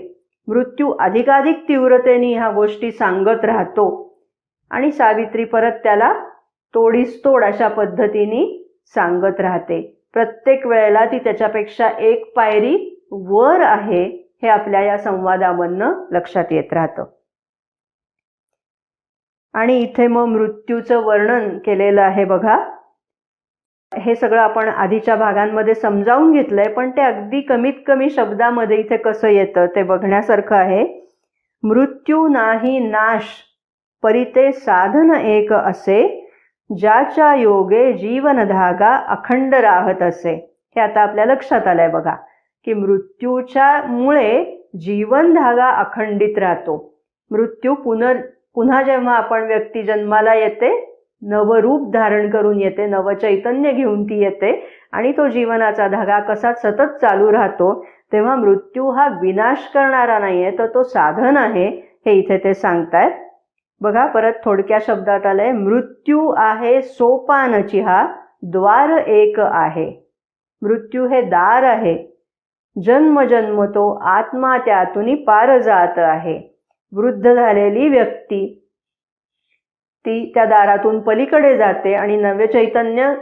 मृत्यू अधिकाधिक तीव्रतेने ह्या गोष्टी सांगत राहतो आणि सावित्री परत त्याला तोडीस तोड अशा पद्धतीने सांगत राहते. प्रत्येक वेळेला ती त्याच्यापेक्षा एक पायरी वर आहे हे आपल्या या संवादामधनं लक्षात येत राहतं. आणि इथे मग मृत्यूचं वर्णन केलेलं आहे बघा. हे सगळं आपण आधीच्या भागांमध्ये समजावून घेतलंय, पण ते अगदी कमीत कमी शब्दामध्ये इथे कसं येतं ते बघण्यासारखं आहे. मृत्यू नाही नाश परिते साधन एक असे, ज्याच्या योगे जीवन धागा अखंड राहत असे. हे आता आपल्या लक्षात आलंय बघा की मृत्यूच्या मुळे जीवन धागा अखंडित राहतो. मृत्यू पुन्हा जेव्हा आपण व्यक्ती जन्माला येते, नवरूप धारण करून येते, नवचैतन्य घेऊन ती येते आणि तो जीवनाचा धागा कसा सतत चालू राहतो, तेव्हा मृत्यू हा विनाश करणारा नाहीये, तर तो साधन आहे हे इथे ते सांगतायत. बघा परत थोडक्या शब्दात आलंय. मृत्यू आहे सोपानची हा द्वार एक आहे. मृत्यू हे दार आहे. जन्म जन्म तो आत्मा त्यातून पार जात आहे. वृद्ध झालेली व्यक्ती ती त्या दारातून पलीकडे जाते आणि नवे चैतन्य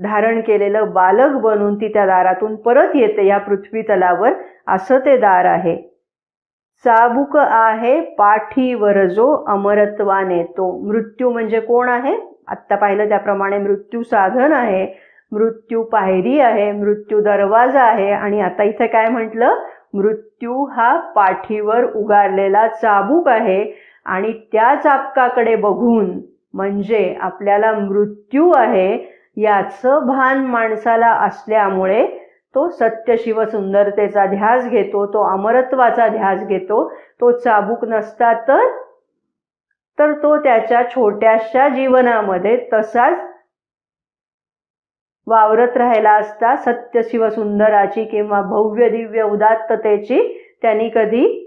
धारण केलेलं बालक बनून ती त्या दारातून परत येते या पृथ्वी तलावर. असं ते दार आहे. चाबूक आहे पाठीवर जो अमरत्वाने तो. मृत्यू म्हणजे कोण आहे? आत्ता पाहिलं त्याप्रमाणे मृत्यू साधन आहे, मृत्यू पायरी आहे, मृत्यू दरवाजा आहे. आणि आता इथे काय म्हटलं? मृत्यू हा पाठीवर उगारलेला चाबूक आहे. आणि त्या चाबकाकडे बघून म्हणजे आपल्याला मृत्यू आहे याचं भान माणसाला असल्यामुळे तो सत्य शिव सुंदरतेचा ध्यास घेतो, तो अमरत्वाचा ध्यास घेतो. तो चाबूक नसता तर तो त्याच्या छोट्याशा जीवनामध्ये तसाच वावरत राहिला असता. सत्य शिव सुंदराची किंवा भव्य दिव्य उदात्ततेची त्यांनी कधी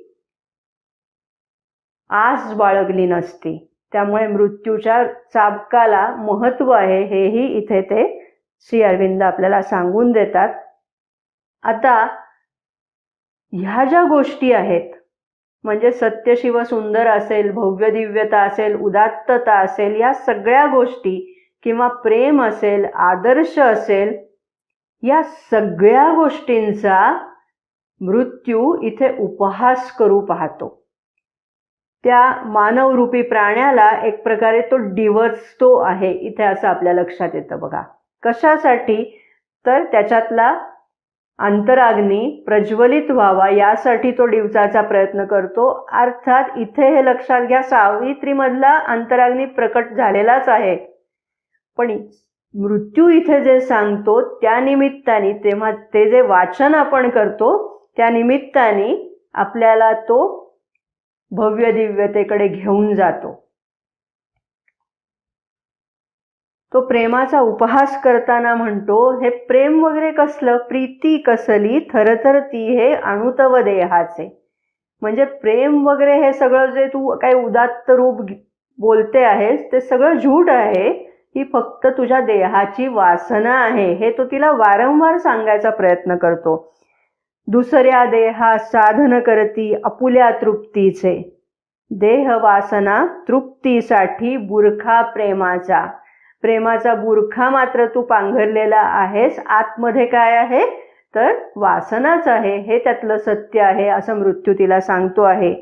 आस बाळगली नसती. त्यामुळे मृत्यूच्या चाबकाला महत्व आहे हेही इथे ते श्री अरविंद आपल्याला सांगून देतात. आता ह्या ज्या गोष्टी आहेत म्हणजे सत्य शिव सुंदर असेल, भव्य दिव्यता असेल, उदात्तता असेल, या सगळ्या गोष्टी किंवा प्रेम असेल, आदर्श असेल, या सगळ्या गोष्टींचा मृत्यू इथे उपहास करू पाहतो. त्या मानवरूपी प्राण्याला एक प्रकारे तो डिवचतो आहे इथे, असं आपल्या लक्षात येतं बघा. कशासाठी? तर त्याच्यातला अंतराग्नी प्रज्वलित व्हावा यासाठी तो डिवचाचा प्रयत्न करतो. अर्थात इथे हे लक्षात घ्या, सावित्रीमधला अंतराग्नी प्रकट झालेलाच आहे, पण मृत्यू इथे जे सांगतो त्या निमित्ताने, तेव्हा ते जे वाचन आपण करतो त्या निमित्ताने आपल्याला तो भव्य दिव्यतेकडे घेऊन जातो. तो प्रेमाचा उपहास करताना म्हणतो, हे प्रेम वगैरे कसलं? प्रीती कसली थरथर ती हे अणुतव देहाचे. म्हणजे प्रेम वगैरे हे सगळं जे तू काही उदात्त रूप बोलते आहेस ते सगळं झूट आहे. ही फक्त तुझ्या देहाची वासना आहे हे तो तिला वारंवार सांगायचा प्रयत्न करतो. दुसऱ्या देहा साधन करती आपुल्या तृप्तीचे. देह वासना तृप्तीसाठी बुरखा प्रेमाचा. प्रेमाचा बुरखा मात्र तू पांघरलेला आहेस. आतमध्ये काय आहे? तर वासनाच आहे. हे त्यातलं सत्य आहे असं मृत्यू तिला सांगतो आहे.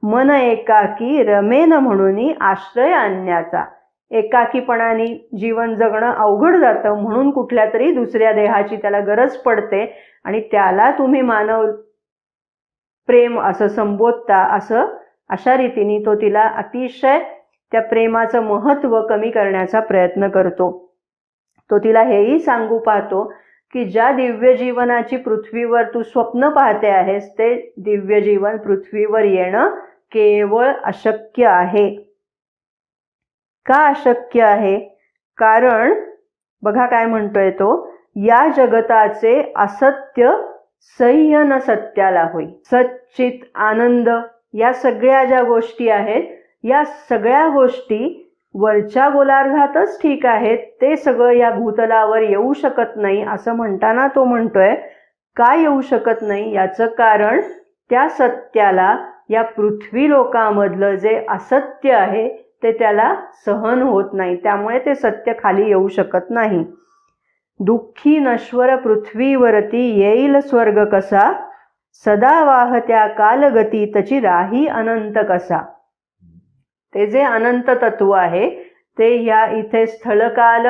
मन एकाकी रमेन म्हणून आश्रय आणण्याचा. एकाकीपणाने जीवन जगणं अवघड जातं म्हणून कुठल्या तरी दुसऱ्या देहाची त्याला गरज पडते आणि त्याला तुम्ही मानव प्रेम असं संबोधता. अशा रीतीने तो तिला अतिशय त्या प्रेमाचं महत्त्व कमी करण्याचा प्रयत्न करतो. तो तिला हेही सांगू पाहतो की ज्या दिव्य जीवनाची पृथ्वीवर तू स्वप्न पाहते आहेस ते दिव्य जीवन पृथ्वीवर येणं केवळ अशक्य आहे. का अशक्य आहे? कारण बघा काय म्हणतोय तो, या जगताचे असत्य सह्य न सत्याला होई. सच्चित आनंद या सगळ्या ज्या गोष्टी आहेत, या सगळ्या गोष्टी वरच्या गोलार्धातच ठीक आहेत, ते सगळं या भूतलावर येऊ शकत नाही असं म्हणताना तो म्हणतोय का येऊ शकत नाही? याचं कारण त्या सत्याला या पृथ्वी लोकामधलं जे असत्य आहे ते त्याला सहन होत नाही. त्यामुळे ते सत्य खाली येऊ शकत नाही. दुःखी नश्वर पृथ्वीवरती येईल स्वर्ग कसा, सदा वाहत्या कालगती तची राही अनंत कसा. ते जे अनंत तत्व आहे ते ह्या इथे स्थळकाल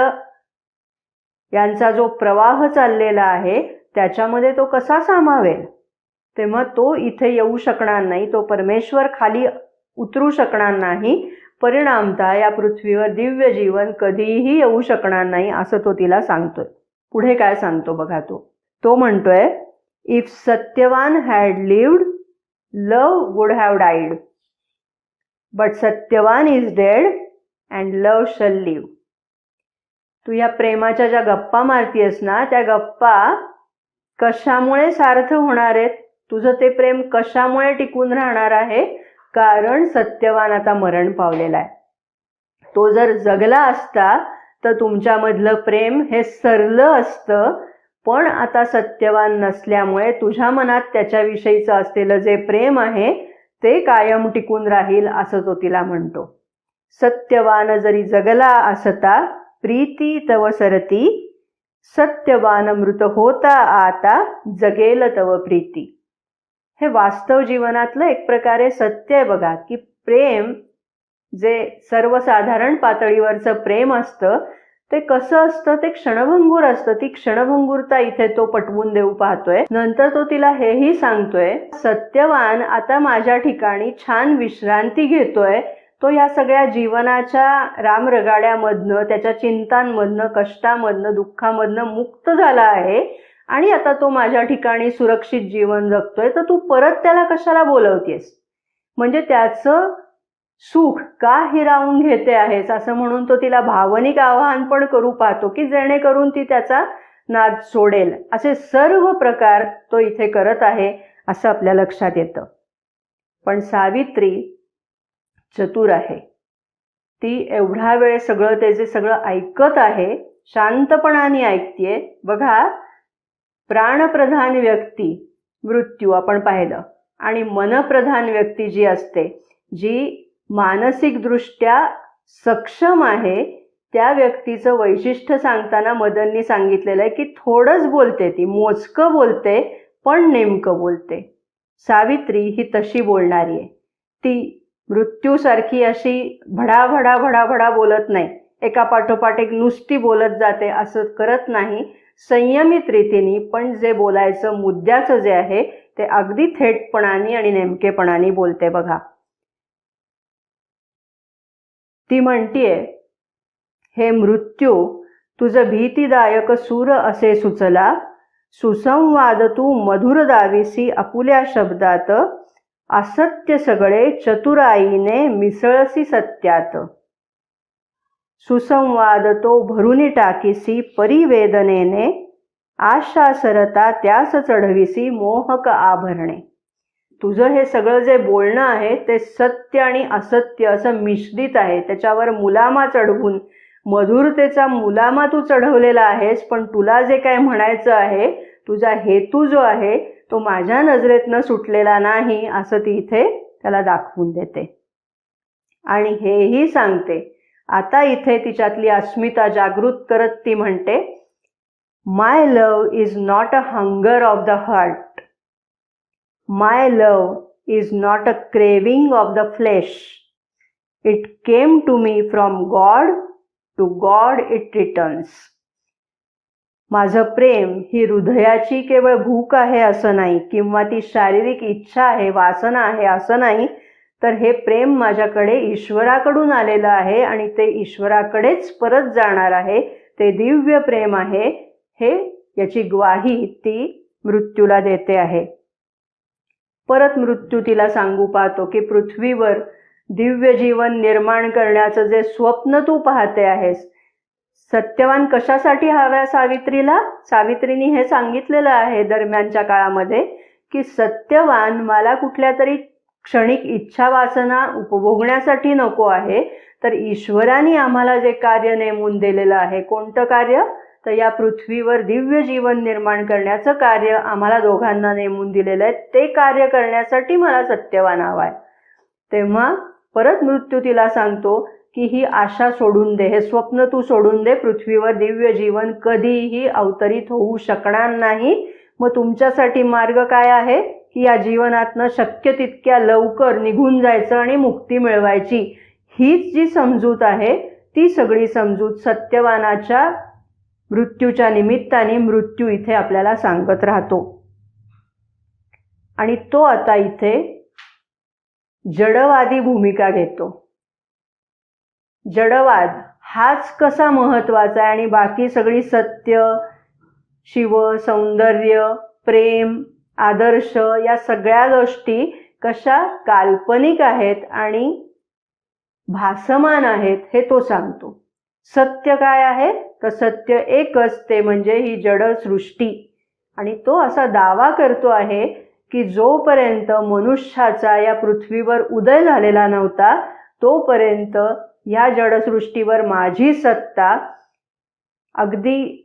यांचा जो प्रवाह चाललेला आहे त्याच्यामध्ये तो कसा सामावेल. तेव्हा तो इथे येऊ शकणार नाही, तो परमेश्वर खाली उतरू शकणार नाही. परिणामतः या पृथ्वीवर दिव्य जीवन कधीही येऊ शकणार नाही असं तो तिला सांगतोय. पुढे काय सांगतो बघा. तो म्हणतोय, if Satyavan had lived love would have died, but Satyavan is dead and love shall live. तू या प्रेमाच्या ज्या गप्पा मारतीयस ना, त्या गप्पा कशामुळे सार्थ होणार आहेत, तुझं ते प्रेम कशामुळे टिकून राहणार आहे, कारण सत्यवान आता मरण पावलेला आहे. तो जर जगला असता तर तुमच्यामधलं प्रेम हे सरलं असतं, पण आता सत्यवान नसल्यामुळे तुझ्या मनात त्याच्याविषयीचं असलेलं जे प्रेम आहे ते कायम टिकून राहील असं तो तिला म्हणतो. सत्यवान जरी जगला असता प्रीती तव सरती, सत्यवान मृत होता आता जगेल तव प्रीती. हे वास्तव जीवनातलं एक प्रकारे सत्य आहे बघा, की प्रेम जे सर्वसाधारण पातळीवरचं प्रेम असतं ते कसं असतं, ते क्षणभंगूर असतं. ती क्षणभंगूरता इथे तो पटवून देऊ पाहतोय. नंतर तो तिला हेही सांगतोय, सत्यवान आता माझ्या ठिकाणी छान विश्रांती घेतोय. तो या सगळ्या जीवनाच्या रामरगाड्यामधनं, त्याच्या चिंतांमधनं, कष्टामधनं, दुःखामधनं मुक्त झाला आहे आणि आता तो माझ्या ठिकाणी सुरक्षित जीवन जगतोय. तर तू परत त्याला कशाला बोलवतेस, म्हणजे त्याचं सुख का हिरावून घेते आहेस असं म्हणून तो तिला भावनिक आवाहन पण करू पाहतो, की जेणेकरून ती त्याचा नाद सोडेल. असे सर्व प्रकार तो इथे करत आहे असं आपल्या लक्षात येतं. पण सावित्री चतुर आहे. ती एवढा वेळ सगळं त्याचे सगळं ऐकत आहे, शांतपणाने ऐकतेय. बघा, प्राणप्रधान व्यक्ती मृत्यू आपण पाहिलं, आणि मनप्रधान व्यक्ती जी असते, जी मानसिकदृष्ट्या सक्षम आहे, त्या व्यक्तीचं वैशिष्ट्य सांगताना मदननी सांगितलेलं आहे की थोडंच बोलते, ती मोजकं बोलते पण नेमकं बोलते. सावित्री ही तशी बोलणारी आहे. ती मृत्यूसारखी अशी भडाभडा भडाभडा बोलत नाही, एका पाठोपाठ एक नुसती बोलत जाते असं करत नाही. संयमित रीतीने, पण जे बोलायचं मुद्द्याचं जे आहे ते अगदी थेटपणाने आणि नेमकेपणाने बोलते बघा. ती म्हणतीये, हे मृत्यू तुझं भीतीदायक सूर असे सुचला, सुसंवाद तू मधुर दाविसी आपुल्या शब्दात, असत्य सगळे चतुराईने मिसळसी सत्यात. सुसंवाद तो भरुनी टाकीसी परिवेदनेने, आशा सरता त्यास चढविसी मोहक आभरणे. तुझं हे सगळं जे बोलणं आहे ते सत्य आणि असत्य असं मिश्रित आहे. त्याच्यावर मुलामा चढवून मधुरतेचा मुलामा तू चढवलेला आहेस, पण तुला जे काय म्हणायचं आहे, तुझा हेतू जो आहे तो माझ्या नजरेतनं सुटलेला नाही असं ती इथे त्याला दाखवून देते. आणि हेही सांगते, आता इथे तिच्यातली अस्मिता जागृत करत ती म्हणते, my love is not a hunger of the heart, my love is not a craving of the flesh. It came to me from God, to God it returns. माझं प्रेम ही हृदयाची केवळ भूक आहे असं नाही, किंवा ती शारीरिक इच्छा आहे, वासना आहे असं नाही, तर हे प्रेम माझ्याकडे ईश्वराकडून आलेलं आहे आणि ते ईश्वराकडेच परत जाणार आहे. ते दिव्य प्रेम आहे, हे याची ग्वाही ती मृत्यूला देते आहे. परत मृत्यू तिला सांगू पाहतो की पृथ्वीवर दिव्य जीवन निर्माण करण्याचं जे स्वप्न तू पाहते आहेस, सत्यवान कशासाठी हव्या सावित्रीला. सावित्रीने हे सांगितलेलं आहे दरम्यानच्या काळामध्ये की सत्यवान मला कुठल्या तरी क्षणिक इच्छा वासना उपभोगण्यासाठी नको आहे, तर ईश्वराने आम्हाला जे कार्य नेमून दिलेलं आहे, कोणतं कार्य, तर या पृथ्वीवर दिव्य जीवन निर्माण करण्याचं कार्य आम्हाला दोघांना नेमून दिलेलं आहे. ते कार्य करण्यासाठी मला सत्यवान हवाय. तेव्हा परत मृत्यू तिला सांगतो की ही आशा सोडून दे, हे स्वप्न तू सोडून दे, पृथ्वीवर दिव्य जीवन कधीही अवतरित होऊ शकणार नाही. मग तुमच्यासाठी मार्ग काय आहे की या जीवनातनं शक्य तितक्या लवकर निघून जायचं आणि मुक्ती मिळवायची. हीच जी समजूत आहे ती सगळी समजूत सत्यवानाच्या मृत्यूच्या निमित्ताने मृत्यू इथे आपल्याला सांगत राहतो. आणि तो आता इथे जडवादी भूमिका घेतो. जडवाद हाच कसा महत्वाचा आहे आणि बाकी सगळी सत्य, शिव, सौंदर्य, प्रेम, आदर्श या सगळ्या गोष्टी कशा काल्पनिक आहेत आणि भासमान आहेत हे तो सांगतो. सत्य काय आहे तर सत्य एकच, ते म्हणजे ही जड सृष्टी. आणि तो असा दावा करतो आहे की जोपर्यंत मनुष्याचा या पृथ्वीवर उदय झालेला नव्हता तोपर्यंत या जडसृष्टीवर माझी सत्ता अगदी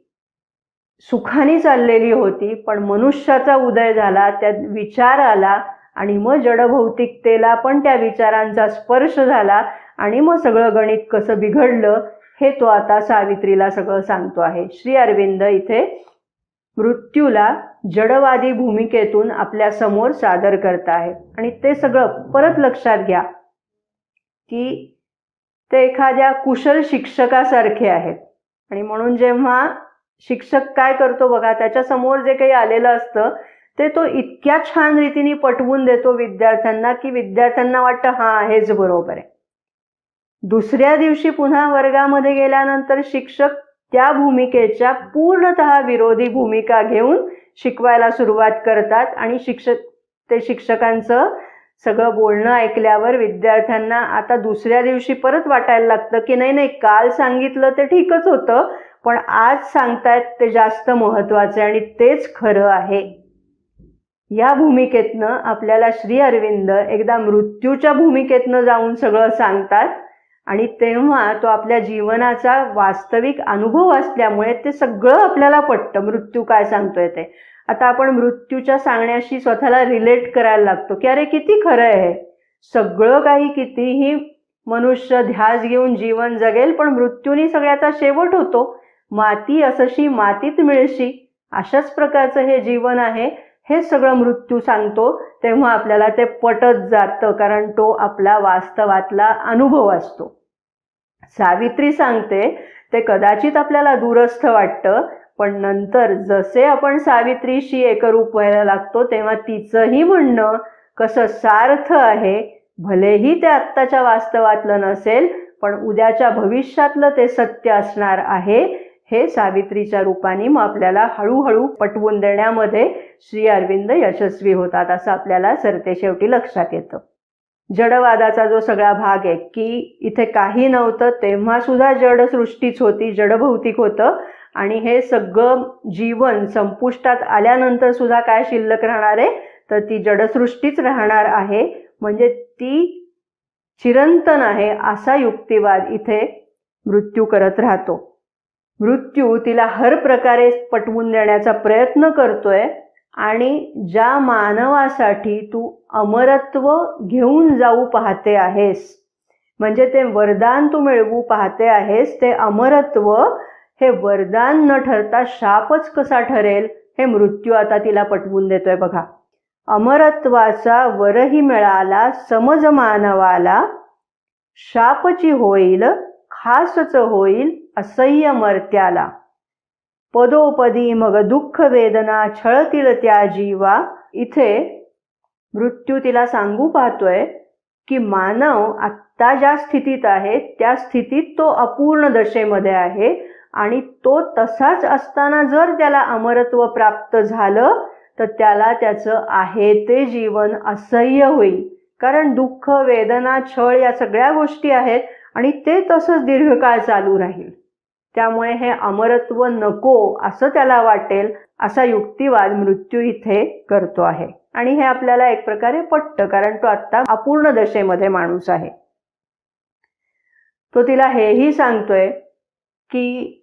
सुखाने चाललेली होती. पण मनुष्याचा उदय झाला, त्यात विचार आला आणि मग जडभौतिकतेला पण त्या विचारांचा स्पर्श झाला आणि मग सगळं गणित कसं बिघडलं हे तो आता सावित्रीला सगळं सांगतो आहे. श्री अरविंद इथे मृत्यूला जडवादी भूमिकेतून आपल्या समोर सादर करत आहे. आणि ते सगळं परत लक्षात घ्या की ते एखाद्या कुशल शिक्षकासारखे आहेत. आणि म्हणून जेव्हा शिक्षक काय करतो बघा, त्याच्या समोर जे काही आलेलं असतं ते तो इतक्या छान रीतीने पटवून देतो विद्यार्थ्यांना की विद्यार्थ्यांना वाटतं हां हेच बरोबर आहे. दुसऱ्या दिवशी पुन्हा वर्गामध्ये गेल्यानंतर शिक्षक त्या भूमिकेच्या पूर्णतः विरोधी भूमिका घेऊन शिकवायला सुरुवात करतात आणि शिक्षकांचं सगळं बोलणं ऐकल्यावर विद्यार्थ्यांना आता दुसऱ्या दिवशी परत वाटायला लागतं की नाही काल सांगितलं ते ठीकच होतं, पण आज सांगतायत ते जास्त महत्वाचं आणि तेच खरं आहे. या भूमिकेतनं आपल्याला श्री अरविंद एकदा मृत्यूच्या भूमिकेतनं जाऊन सगळं सांगतात आणि तेव्हा तो आपल्या जीवनाचा वास्तविक अनुभव असल्यामुळे ते सगळं आपल्याला पटतं. मृत्यू काय सांगतोय ते आता आपण मृत्यूच्या सांगण्याशी स्वतःला रिलेट करायला लागतो की अरे किती खरं आहे, सगळं काही कितीही मनुष्य ध्यास घेऊन जीवन जगेल पण मृत्यूनी सगळ्याचा शेवट होतो. माती असशी मातीत मिळशी, अशाच प्रकारचं हे जीवन आहे हे सगळं मृत्यू सांगतो. तेव्हा आपल्याला ते पटत जातं कारण तो आपला वास्तवातला अनुभव असतो. सावित्री सांगते ते कदाचित आपल्याला दूरस्थ वाटतं, पण नंतर जसे आपण सावित्रीशी एकरूप व्हायला लागतो तेव्हा तिचंही म्हणणं कसं सार्थ आहे. भलेही ते आत्ताच्या वास्तवातलं नसेल पण उद्याच्या भविष्यातलं ते सत्य असणार आहे हे सावित्रीच्या रूपाने मग आपल्याला हळूहळू पटवून देण्यामध्ये श्री अरविंद यशस्वी होतात असं आपल्याला सरतेशेवटी लक्षात येतं. जडवादाचा जो सगळा भाग आहे की इथे काही नव्हतं तेव्हा सुद्धा जड सृष्टीच होती, जडभौतिक होतं आणि हे सगळं जीवन संपुष्टात आल्यानंतर सुद्धा काय शिल्लक राहणार आहे तर ती जडसृष्टीच राहणार आहे. म्हणजे ती चिरंतन आहे असा युक्तिवाद इथे मृत्यू करत राहतो. मृत्यू तिला हर प्रकारे पटवून देण्याचा प्रयत्न करतोय आणि ज्या मानवासाठी तू अमरत्व घेऊन जाऊ पाहते आहेस, म्हणजे ते वरदान तू मिळवू पाहते आहेस, ते अमरत्व हे वरदान न ठरता शापच कसा ठरेल हे मृत्यू आता तिला पटवून देतोय बघा. अमरत्वाचा वरही मिळाला समज मानवाला, शापची होईल खासच होईल असह्य मर्त्याला. पदोपदी मग दुःख वेदना छळतील त्या जीवा. इथे मृत्यू तिला सांगू पाहतोय की मानव आत्ता ज्या स्थितीत आहे त्या स्थितीत तो अपूर्ण दशेमध्ये आहे आणि तो तसाच असताना जर त्याला अमरत्व प्राप्त झालं तर त्याला त्याचं आहे ते जीवन असह्य होईल. कारण दुःख वेदना छळ या सगळ्या गोष्टी आहेत आणि ते तसंच दीर्घकाळ चालू राहील. त्यामुळे हे अमरत्व नको असं त्याला वाटेल असा युक्तिवाद मृत्यू इथे करतो आहे. आणि हे आपल्याला एक प्रकारे पटतं कारण तो आत्ता अपूर्ण दशेमध्ये माणूस आहे. तो तिला हेही सांगतोय की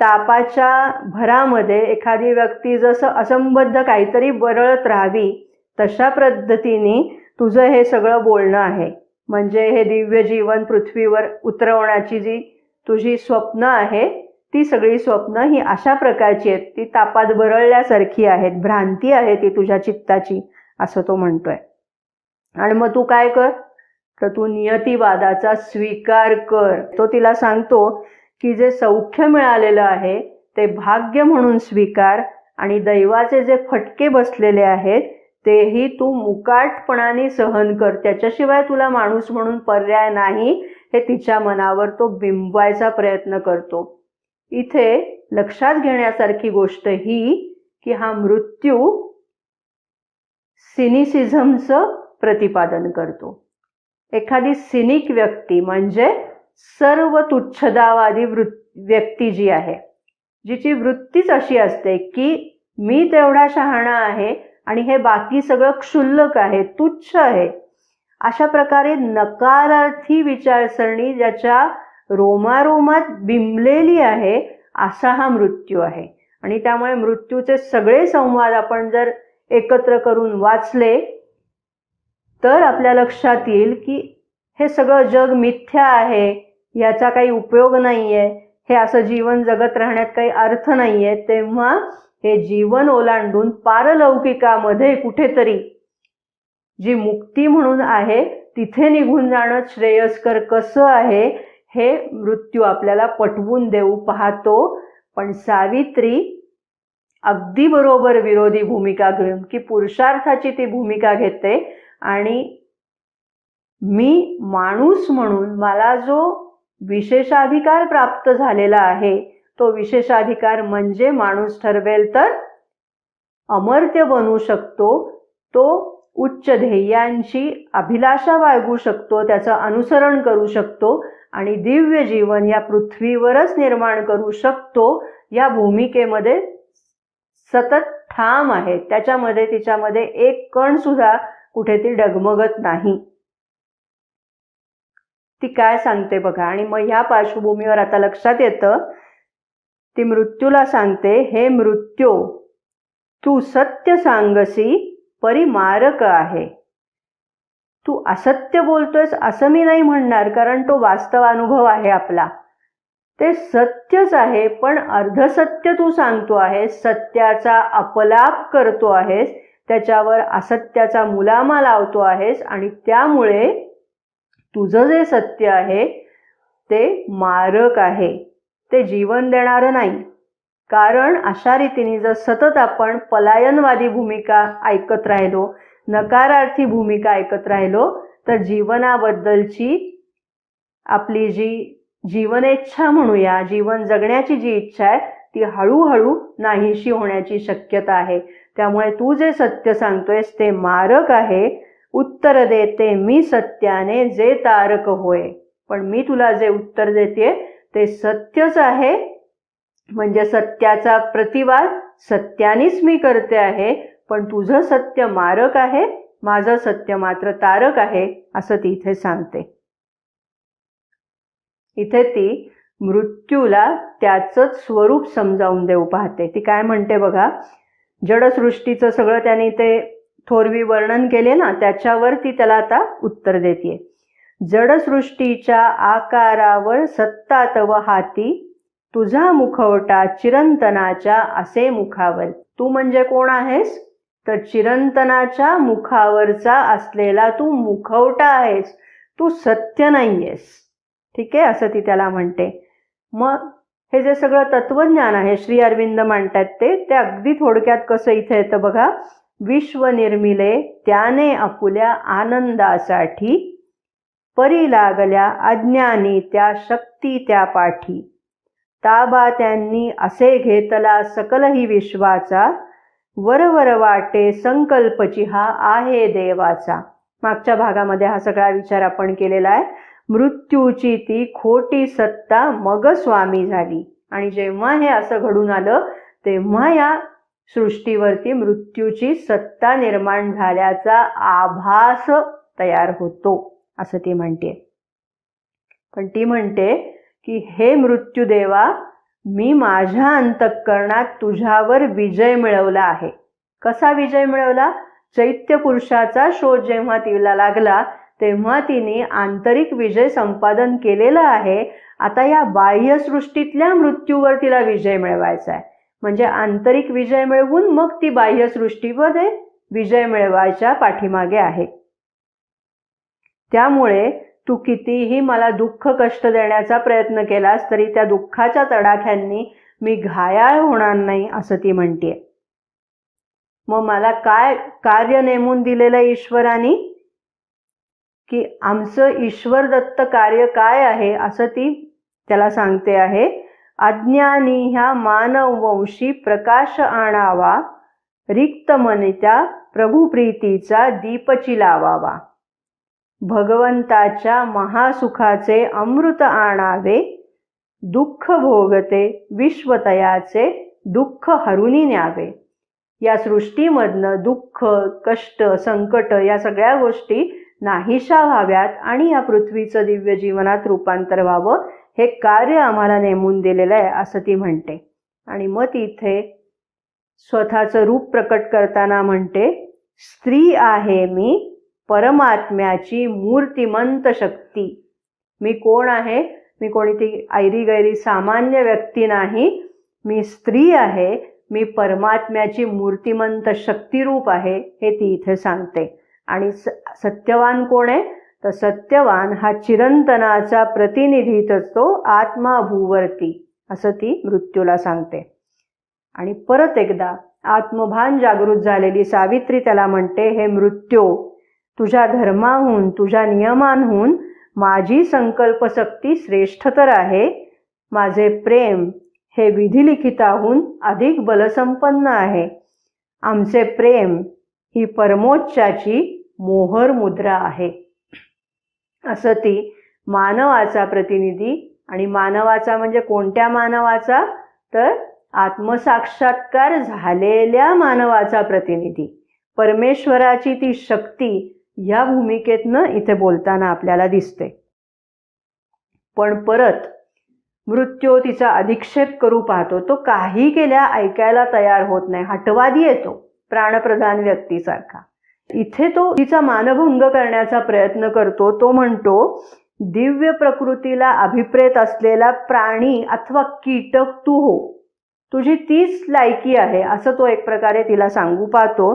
तापाच्या भरामध्ये एखादी व्यक्ती जसं असंबद्ध काहीतरी बरळत राहावी तशा पद्धतीने तुझं हे सगळं बोलणं आहे. म्हणजे हे दिव्य जीवन पृथ्वीवर उतरवण्याची जी तुझी स्वप्न आहे ती सगळी स्वप्न ही अशा प्रकारची आहेत, ती तापात बरळल्यासारखी आहेत, भ्रांती आहे ती तुझ्या चित्ताची, असं तो म्हणतोय. आणि मग तू काय कर, तर तू नियतिवादाचा स्वीकार कर. तो तिला सांगतो की जे सौख्य मिळालेलं आहे ते भाग्य म्हणून स्वीकार, आणि दैवाचे जे फटके बसलेले आहेत तेही तू मुकाटपणाने सहन कर. त्याच्याशिवाय तुला माणूस म्हणून पर्याय नाही, हे तिच्या मनावर तो बिंबवायचा प्रयत्न करतो. इथे लक्षात घेण्यासारखी गोष्ट ही की हा मृत्यू सिनिसिझमचं प्रतिपादन करतो. एखादी सिनिक व्यक्ती म्हणजे सर्व तुच्छतावादी व्यक्ती जी आहे, जिची वृत्तीच अशी असते की मी तेवढा शहाणा आहे आणि हे बाकी सगळं क्षुल्लक आहे, तुच्छ आहे, अशा प्रकारे नकारार्थी विचारसरणी ज्याच्या रोमारोमात बिंबलेली आहे, असा हा मृत्यू आहे. आणि त्यामुळे मृत्यूचे सगळे संवाद आपण जर एकत्र करून वाचले तर आपल्या लक्षात येईल की हे सगळं जग मिथ्या आहे, याचा काही उपयोग नाहीये, हे असं जीवन जगत राहण्यात काही अर्थ नाहीये. तेव्हा हे जीवन ओलांडून पारलौकिकामध्ये कुठेतरी जी मुक्ती म्हणून आहे तिथे निघून जाणं श्रेयस्कर कसं आहे हे मृत्यू आपल्याला पटवून देऊ पाहतो. पण सावित्री अगदी बरोबर विरोधी भूमिका घेऊन की पुरुषार्थाची ती भूमिका घेते आणि मी माणूस म्हणून मला जो विशेषाधिकार प्राप्त झालेला आहे तो विशेषाधिकार म्हणजे माणूस ठरवेल तर अमर्त्य बनू शकतो, तो उच्च ध्येयांची अभिलाषा बाळगू शकतो, त्याचं अनुसरण करू शकतो आणि दिव्य जीवन या पृथ्वीवरच निर्माण करू शकतो. या भूमिकेमध्ये सतत ठाम आहे, त्याच्यामध्ये तिच्यामध्ये एक कण सुद्धा कुठे ती डगमगत नाही. ती काय सांगते बघा. आणि मग ह्या पार्श्वभूमीवर आता लक्षात येतं, ती मृत्यूला सांगते, हे मृत्यू तू सत्य सांगसी परिमारक आहे. तू असत्य बोलतोयस असं मी नाही म्हणणार, कारण तो वास्तव अनुभव आहे आपला, ते सत्यच आहे, पण अर्धसत्य तू सांगतो आहेस, सत्याचा अपलाप करतो आहेस, त्याच्यावर असत्याचा मुलामा लावतो आहेस आणि त्यामुळे तुझं जे सत्य आहे ते मारक आहे, ते जीवन देणारं नाही. कारण अशा रीतीने जर सतत आपण पलायनवादी भूमिका ऐकत राहिलो, नकारार्थी भूमिका ऐकत राहिलो, तर जीवनाबद्दलची आपली जी जीवनेच्छा म्हणूया, जीवन जगण्याची जी इच्छा आहे ती हळूहळू नाहीशी होण्याची शक्यता आहे. त्यामुळे तू जे सत्य सांगतोयस ते मारक आहे. उत्तर देते मी सत्याने जे तारक होय. पण मी तुला जे उत्तर देते ते सत्यच आहे, म्हणजे सत्याचा प्रतिवाद सत्यानेच मी करते आहे, पण तुझं सत्य मारक आहे, माझं सत्य मात्र तारक आहे, असं ती इथे सांगते. इथे ती मृत्यूला त्याचंच स्वरूप समजावून देऊ पाहते. ती काय म्हणते बघा, जडसृष्टीचं सगळं त्यांनी ते थोरवी वर्णन केले ना, त्याच्यावर ती त्याला आता उत्तर देते. जडसृष्टीच्या आकारावर सत्ता तव हाती, तुझा मुखवटा चिरंतनाच्या असे मुखावर. तू म्हणजे कोण आहेस, तर चिरंतनाच्या मुखावरचा असलेला तू मुखवटा आहेस, तू सत्य नाहीयेस. ठीक आहे, असं ती त्याला म्हणते. मग हे जे सगळं तत्वज्ञान आहे श्री अरविंद मांडतात ते अगदी थोडक्यात कसं इथे येतं बघा. विश्व निर्मिले त्याने आपुल्या आनंदासाठी, परी लागल्या अज्ञानी त्या शक्ती त्या पाठी, ताबा त्यांनी असे घेतला सकलही विश्वाचा, वरवर वाटे संकल्पची हा आहे देवाचा. मागच्या भागामध्ये हा सगळा विचार आपण केलेला आहे. मृत्यूची ती खोटी सत्ता मग स्वामी झाली. आणि जेव्हा हे असं घडून आलं तेव्हा या सृष्टीवरती मृत्यूची सत्ता निर्माण झाल्याचा आभास तयार होतो, असं ती म्हणते. पण ती म्हणते की हे मृत्यूदेवा, मी माझ्या अंतःकरणात तुझ्यावर विजय मिळवला आहे. कसा विजय मिळवला? चैत्य पुरुषाचा शोध जेव्हा तिला लागला तेव्हा तिने आंतरिक विजय संपादन केलेला आहे. आता या बाह्यसृष्टीतल्या मृत्यूवर तिला विजय मिळवायचा आहे. म्हणजे आंतरिक विजय मिळवून मग ती बाह्यसृष्टीमध्ये विजय मिळवायच्या पाठीमागे आहे. त्यामुळे तू कितीही मला दुःख कष्ट देण्याचा प्रयत्न केलास तरी त्या दुःखाच्या तडाख्यांनी मी घायाळ होणार नाही असं ती म्हणतेय. मग मला काय कार्य नेमून दिलेलं ईश्वराने, की आमचं ईश्वर दत्त कार्य काय आहे असं ती त्याला सांगते आहे. अज्ञानी ह्या मानववंशी प्रकाश आणावा, रिक्त मनित्या प्रभुप्रीतीचा दीपची लावावा. भगवंताच्या महासुखाचे अमृत आणावे, दुःख भोगते विश्वतयाचे दुःख हरुनी न्यावे. या सृष्टीमधनं दुःख, कष्ट, संकट या सगळ्या गोष्टी नाहीशा व्हाव्यात आणि या पृथ्वीचं दिव्य जीवनात रूपांतर व्हावं, हे कार्य आम्हाला नेमून दिलेलं आहे असं ती म्हणते. आणि मग ती इथे स्वतःचं रूप प्रकट करताना म्हणते, स्त्री आहे मी परमात्म्याची मूर्तिमंत शक्ती. मी कोण आहे? मी कोणी ती ऐरी गैरी सामान्य व्यक्ती नाही. मी स्त्री आहे. मी परमात्म्याची मूर्तिमंत शक्तिरूप आहे हे ती इथे सांगते. आणि सत्यवान कोण आहे? तर सत्यवान हा चिरंतनाचा प्रतिनिधीच तो आत्मा भूवर्ती असं ती मृत्यूला सांगते. आणि परत एकदा आत्मभान जागृत झालेली सावित्री त्याला म्हणते, हे मृत्यू, तुझ्या धर्माहून तुझ्या नियमांहून माझी संकल्पशक्ती श्रेष्ठतर आहे. माझे प्रेम हे विधिलिखिताहून अधिक बलसंपन्न आहे. आमचे प्रेम ही परमोच्चाची मोहर मुद्रा आहे असं ती मानवाचा प्रतिनिधी, आणि मानवाचा म्हणजे कोणत्या मानवाचा? तर आत्मसाक्षात्कार झालेल्या मानवाचा प्रतिनिधी, परमेश्वराची ती शक्ती या भूमिकेतनं इथे बोलताना आपल्याला दिसते. पण परत मृत्यू तिचा अधिक्षेप करू पाहतो. तो काही केल्या ऐकायला तयार होत नाही, हटवादी येतो प्राणप्रधान व्यक्तीसारखा. इथे तो तिचा मानभंग करण्याचा प्रयत्न करतो. तो म्हणतो, दिव्य प्रकृतीला अभिप्रेत असलेला प्राणी अथवा कीटक तू हो, तुझी तीच लायकी आहे असं तो एक प्रकारे तिला सांगू पाहतो.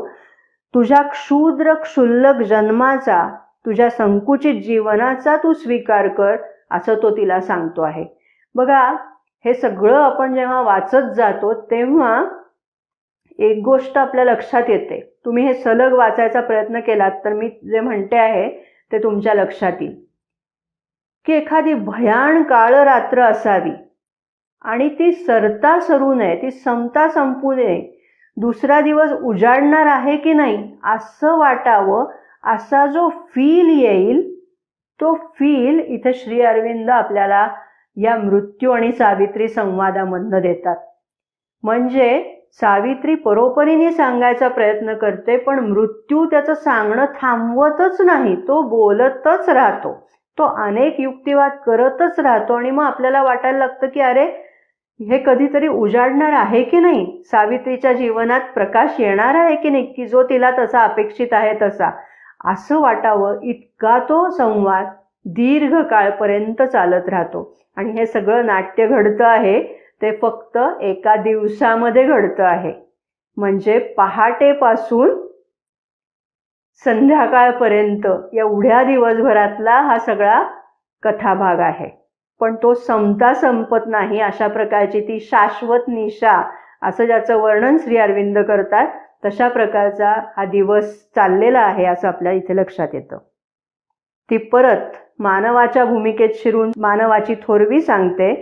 तुझ्या क्षुद्र क्षुल्लक जन्माचा, तुझ्या संकुचित जीवनाचा तू स्वीकार कर असं तो तिला सांगतो आहे. बघा, हे सगळं आपण जेव्हा वाचत जातो तेव्हा एक गोष्ट आपल्या लक्षात येते. तुम्ही हे सलग वाचायचा प्रयत्न केलात तर मी जे म्हणते आहे ते तुमच्या लक्षात येईल, की एखादी भयान काळ रात्र असावी आणि ती सरता सरू नये, ती संपता संपू नये, दुसरा दिवस उजाडणार आहे की नाही असं वाटावं, असा जो फील येईल तो फील इथे श्री अरविंद आपल्याला या मृत्यू आणि सावित्री संवादामधनं देतात. म्हणजे सावित्री परोपरीने सांगायचा प्रयत्न करते, पण मृत्यू त्याचं सांगणं थांबवतच नाही, तो बोलतच राहतो, तो अनेक युक्तिवाद करतच राहतो. आणि मग आपल्याला वाटायला लागतं की अरे हे कधीतरी उजाडणार आहे की नाही, सावित्रीच्या जीवनात प्रकाश येणार आहे की नाही, की जो तिला तसा अपेक्षित आहे तसा, असं वाटावं इतका तो संवाद दीर्घ काळपर्यंत चालत राहतो. आणि हे सगळं नाट्य घडतं आहे ते फक्त एका दिवसामध्ये घडतं आहे. म्हणजे पहाटेपासून संध्याकाळपर्यंत एवढ्या दिवसभरातला हा सगळा कथाभाग आहे. पण तो संपता संपत नाही, अशा प्रकारची ती शाश्वत निशा असं ज्याचं वर्णन श्री अरविंद करतात तशा प्रकारचा हा दिवस चाललेला आहे असं आपल्या इथे लक्षात येतं. ती परत मानवाच्या भूमिकेत शिरून मानवाची थोरवी सांगते.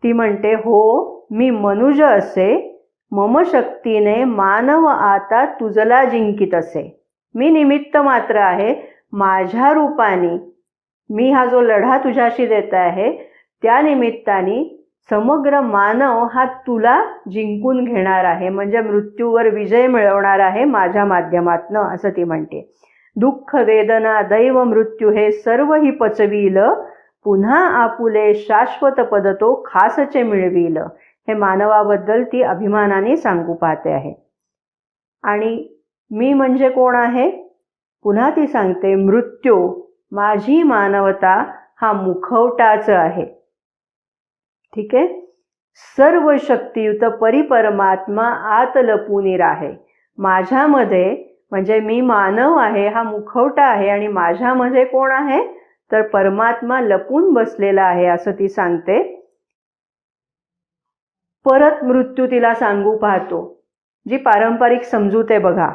ती म्हणते, हो मी मनुज असे, मम शक्तीने मानव आता तुझला जिंकित असे. मी निमित्त मात्र आहे, माझ्या रूपाने मी हा जो लढा तुझ्याशी देत आहे त्या निमित्ताने समग्र मानव हा तुला जिंकून घेणार आहे, म्हणजे मृत्यूवर विजय मिळवणार आहे माझ्या माध्यमातनं असं ती म्हणते. दुःख वेदना दैव मृत्यू हे सर्व ही पचवील, पुन्हा आपुले शाश्वत पद तो खासचे मिळविल. हे मानवाबद्दल ती अभिमानाने सांगू पाहते आहे. आणि मी म्हणजे कोण आहे? पुन्हा ती सांगते, मृत्यू माझी मानवता हा मुखवटाच आहे. ठीक आहे. सर्व शक्तियुत परिपरमात्मा आत लपून राहे. माझ्यामध्ये म्हणजे मी मानव आहे हा मुखवटा आहे आणि माझ्यामध्ये कोण आहे तर परमात्मा लपून बसलेला आहे असं ती सांगते. परत मृत्यू तिला सांगू पाहतो. जी पारंपरिक समजूत आहे बघा.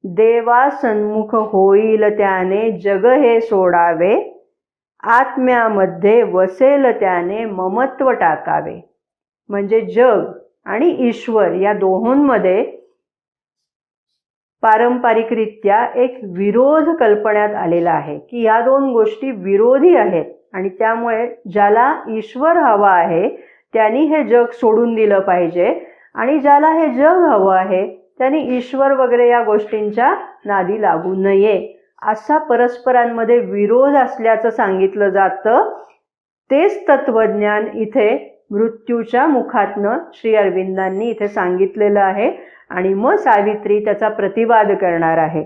देवा सन्मुख होईल त्याने जग हे सोडावे, आत्म्यामध्ये वसेल त्याने ममत्व टाकावे. म्हणजे जग आणि ईश्वर या दोहोंमध्ये पारंपरिकरित्या एक विरोध कल्पण्यात आलेला आहे की या दोन गोष्टी विरोधी आहेत आणि त्यामुळे ज्याला ईश्वर हवा आहे त्यांनी हे जग सोडून दिलं पाहिजे आणि ज्याला हे जग हवं आहे त्यांनी ईश्वर वगैरे या गोष्टींच्या नादी लागू नये असा परस्परांमध्ये विरोध असल्याचं सांगितलं जातं. तेच तत्वज्ञान इथे मृत्यूच्या मुखातनं श्री अरविंदांनी इथे सांगितलेलं आहे आणि मग सावित्री त्याचा प्रतिवाद करणार आहे.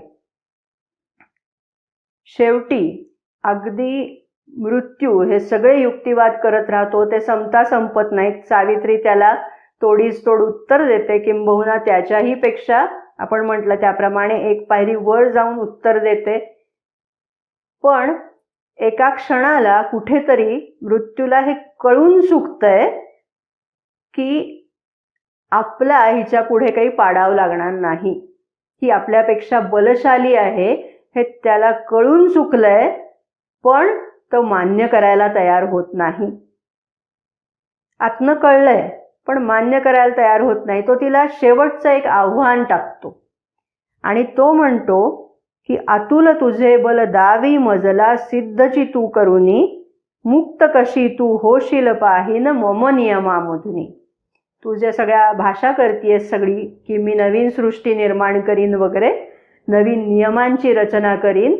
शेवटी अगदी मृत्यू हे सगळे युक्तिवाद करत राहतो, ते संपता संपत नाहीत. सावित्री त्याला तोडीस तोड उत्तर देते, किंबहुना त्याच्याही पेक्षा आपण म्हटलं त्याप्रमाणे एक पायरी वर जाऊन उत्तर देते. पण एका क्षणाला कुठेतरी मृत्यूला हे कळून चुकतंय की आपला हिच्या पुढे काही पाडावं लागणार नाही, ही आपल्यापेक्षा बलशाली आहे हे त्याला कळून चुकलंय, पण तो मान्य करायला तयार होत नाही. आतनं कळलंय पण मान्य करायला तयार होत नाही. तो तिला शेवटचं एक आव्हान टाकतो आणि तो म्हणतो की अतुल तुझे बल दावी मजला सिद्धची तू करुनी, मुक्त कशी तू होशील पाहिन मम नियमामधुनी. तू जे सगळ्या भाषा करतीयस सगळी की मी नवीन सृष्टी निर्माण करीन वगैरे, नवीन नियमांची रचना करीन,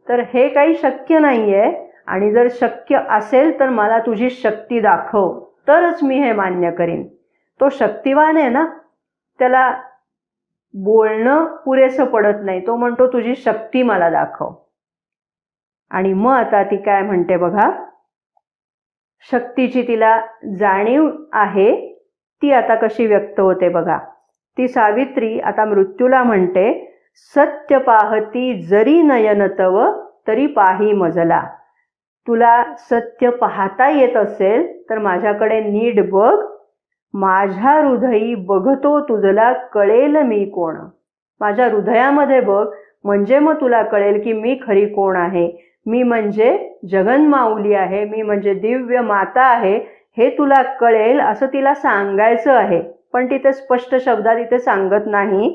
तर हे काही शक्य नाहीये आणि जर शक्य असेल तर मला तुझी शक्ती दाखव तरच मी हे मान्य करीन. तो शक्तिवान आहे ना, त्याला बोलणं पुरेसं पडत नाही. तो म्हणतो तुझी शक्ती मला दाखव. आणि मग आता ती काय म्हणते बघा. शक्तीची तिला जाणीव आहे, ती आता कशी व्यक्त होते बघा. ती सावित्री आता मृत्यूला म्हणते, सत्य पाहती जरी नयन तव तरी पाही मजला. तुला सत्य पाहता येत असेल तर माझ्याकडे नीट बघ. माझ्या हृदयी बघतो तुझला कळेल मी कोण. माझ्या हृदयामध्ये बघ म्हणजे मग तुला कळेल की मी खरी कोण आहे. मी म्हणजे जगन्माऊली आहे, मी म्हणजे दिव्य माता आहे, हे तुला कळेल असं तिला सांगायचं आहे. पण तिथे स्पष्ट शब्दात इथे सांगत नाही.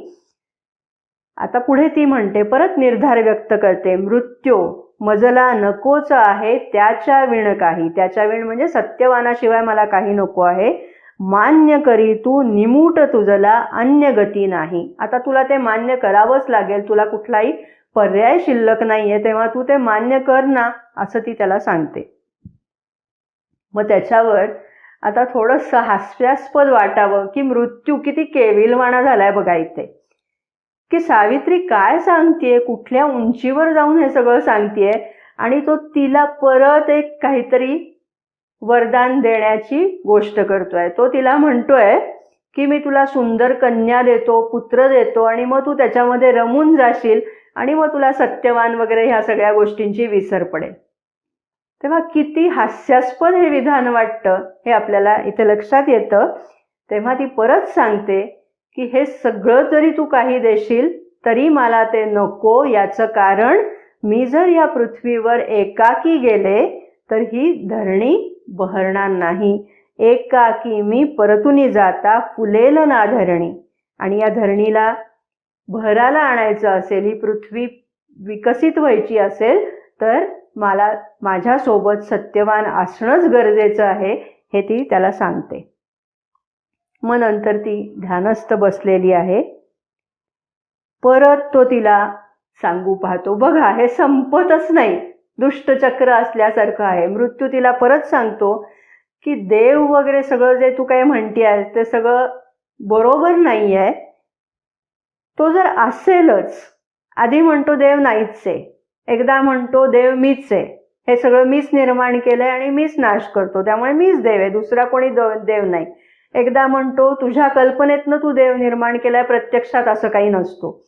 आता पुढे ती म्हणते, परत निर्धार व्यक्त करते. मृत्यू मजला नकोच आहे त्याच्या विण काही. त्याच्या विण म्हणजे सत्यवानाशिवाय मला काही नको आहे. मान्य करी तू निमूट तुझला अन्य गती नाही. आता तुला ते मान्य करावंच लागेल, तुला कुठलाही पर्याय शिल्लक नाहीये, तेव्हा तू ते मान्य कर ना असं ती त्याला सांगते. मग त्याच्यावर आता थोडंसं हास्यास्पद वाटावं की मृत्यू किती केविलवाणा झालाय बघा इथे, की सावित्री काय सांगतेय, कुठल्या उंचीवर जाऊन हे सगळं सांगतेय आणि तो तिला परत एक काहीतरी वरदान देण्याची गोष्ट करतोय. तो तिला म्हणतोय की मी तुला सुंदर कन्या देतो, पुत्र देतो आणि मग तू त्याच्यामध्ये रमून जाशील आणि मग तुला सत्यवान वगैरे ह्या सगळ्या गोष्टींची विसर पडेल. तेव्हा किती हास्यास्पद हे विधान वाटतं हे आपल्याला इथे लक्षात येतं. तेव्हा ती परत सांगते की हे सगळं जरी तू काही देशील तरी मला ते नको. याचं कारण मी जर या पृथ्वीवर एकाकी गेले तर ही धरणी बहरणार नाही. एकाकी मी परतुनी जाता फुलेल ना धरणी. आणि या धरणीला बहराला आणायचं असेल, ही पृथ्वी विकसित व्हायची असेल तर मला माझ्यासोबत सत्यवान असणंच गरजेचं आहे, हे ती त्याला सांगते. मग नंतर ती ध्यानस्थ बसलेली आहे. परत तो तिला सांगू पाहतो. बघा हे संपतच नाही, दुष्टचक्र असल्यासारखं आहे. मृत्यू तिला परत सांगतो की देव वगैरे सगळं जे तू काही म्हणतेस ते सगळं बरोबर नाही आहे. तो जर असेलच, आधी म्हणतो देव नाहीच आहे, एकदा म्हणतो देव मीच आहे, हे सगळं मीच निर्माण केलंय आणि मीच नाश करतो, त्यामुळे मीच देव आहे, दुसरा कोणी देव नाही. एकदा म्हणतो तुझ्या कल्पनेतनं तू देव निर्माण केलाय, प्रत्यक्षात असं काही नसतो.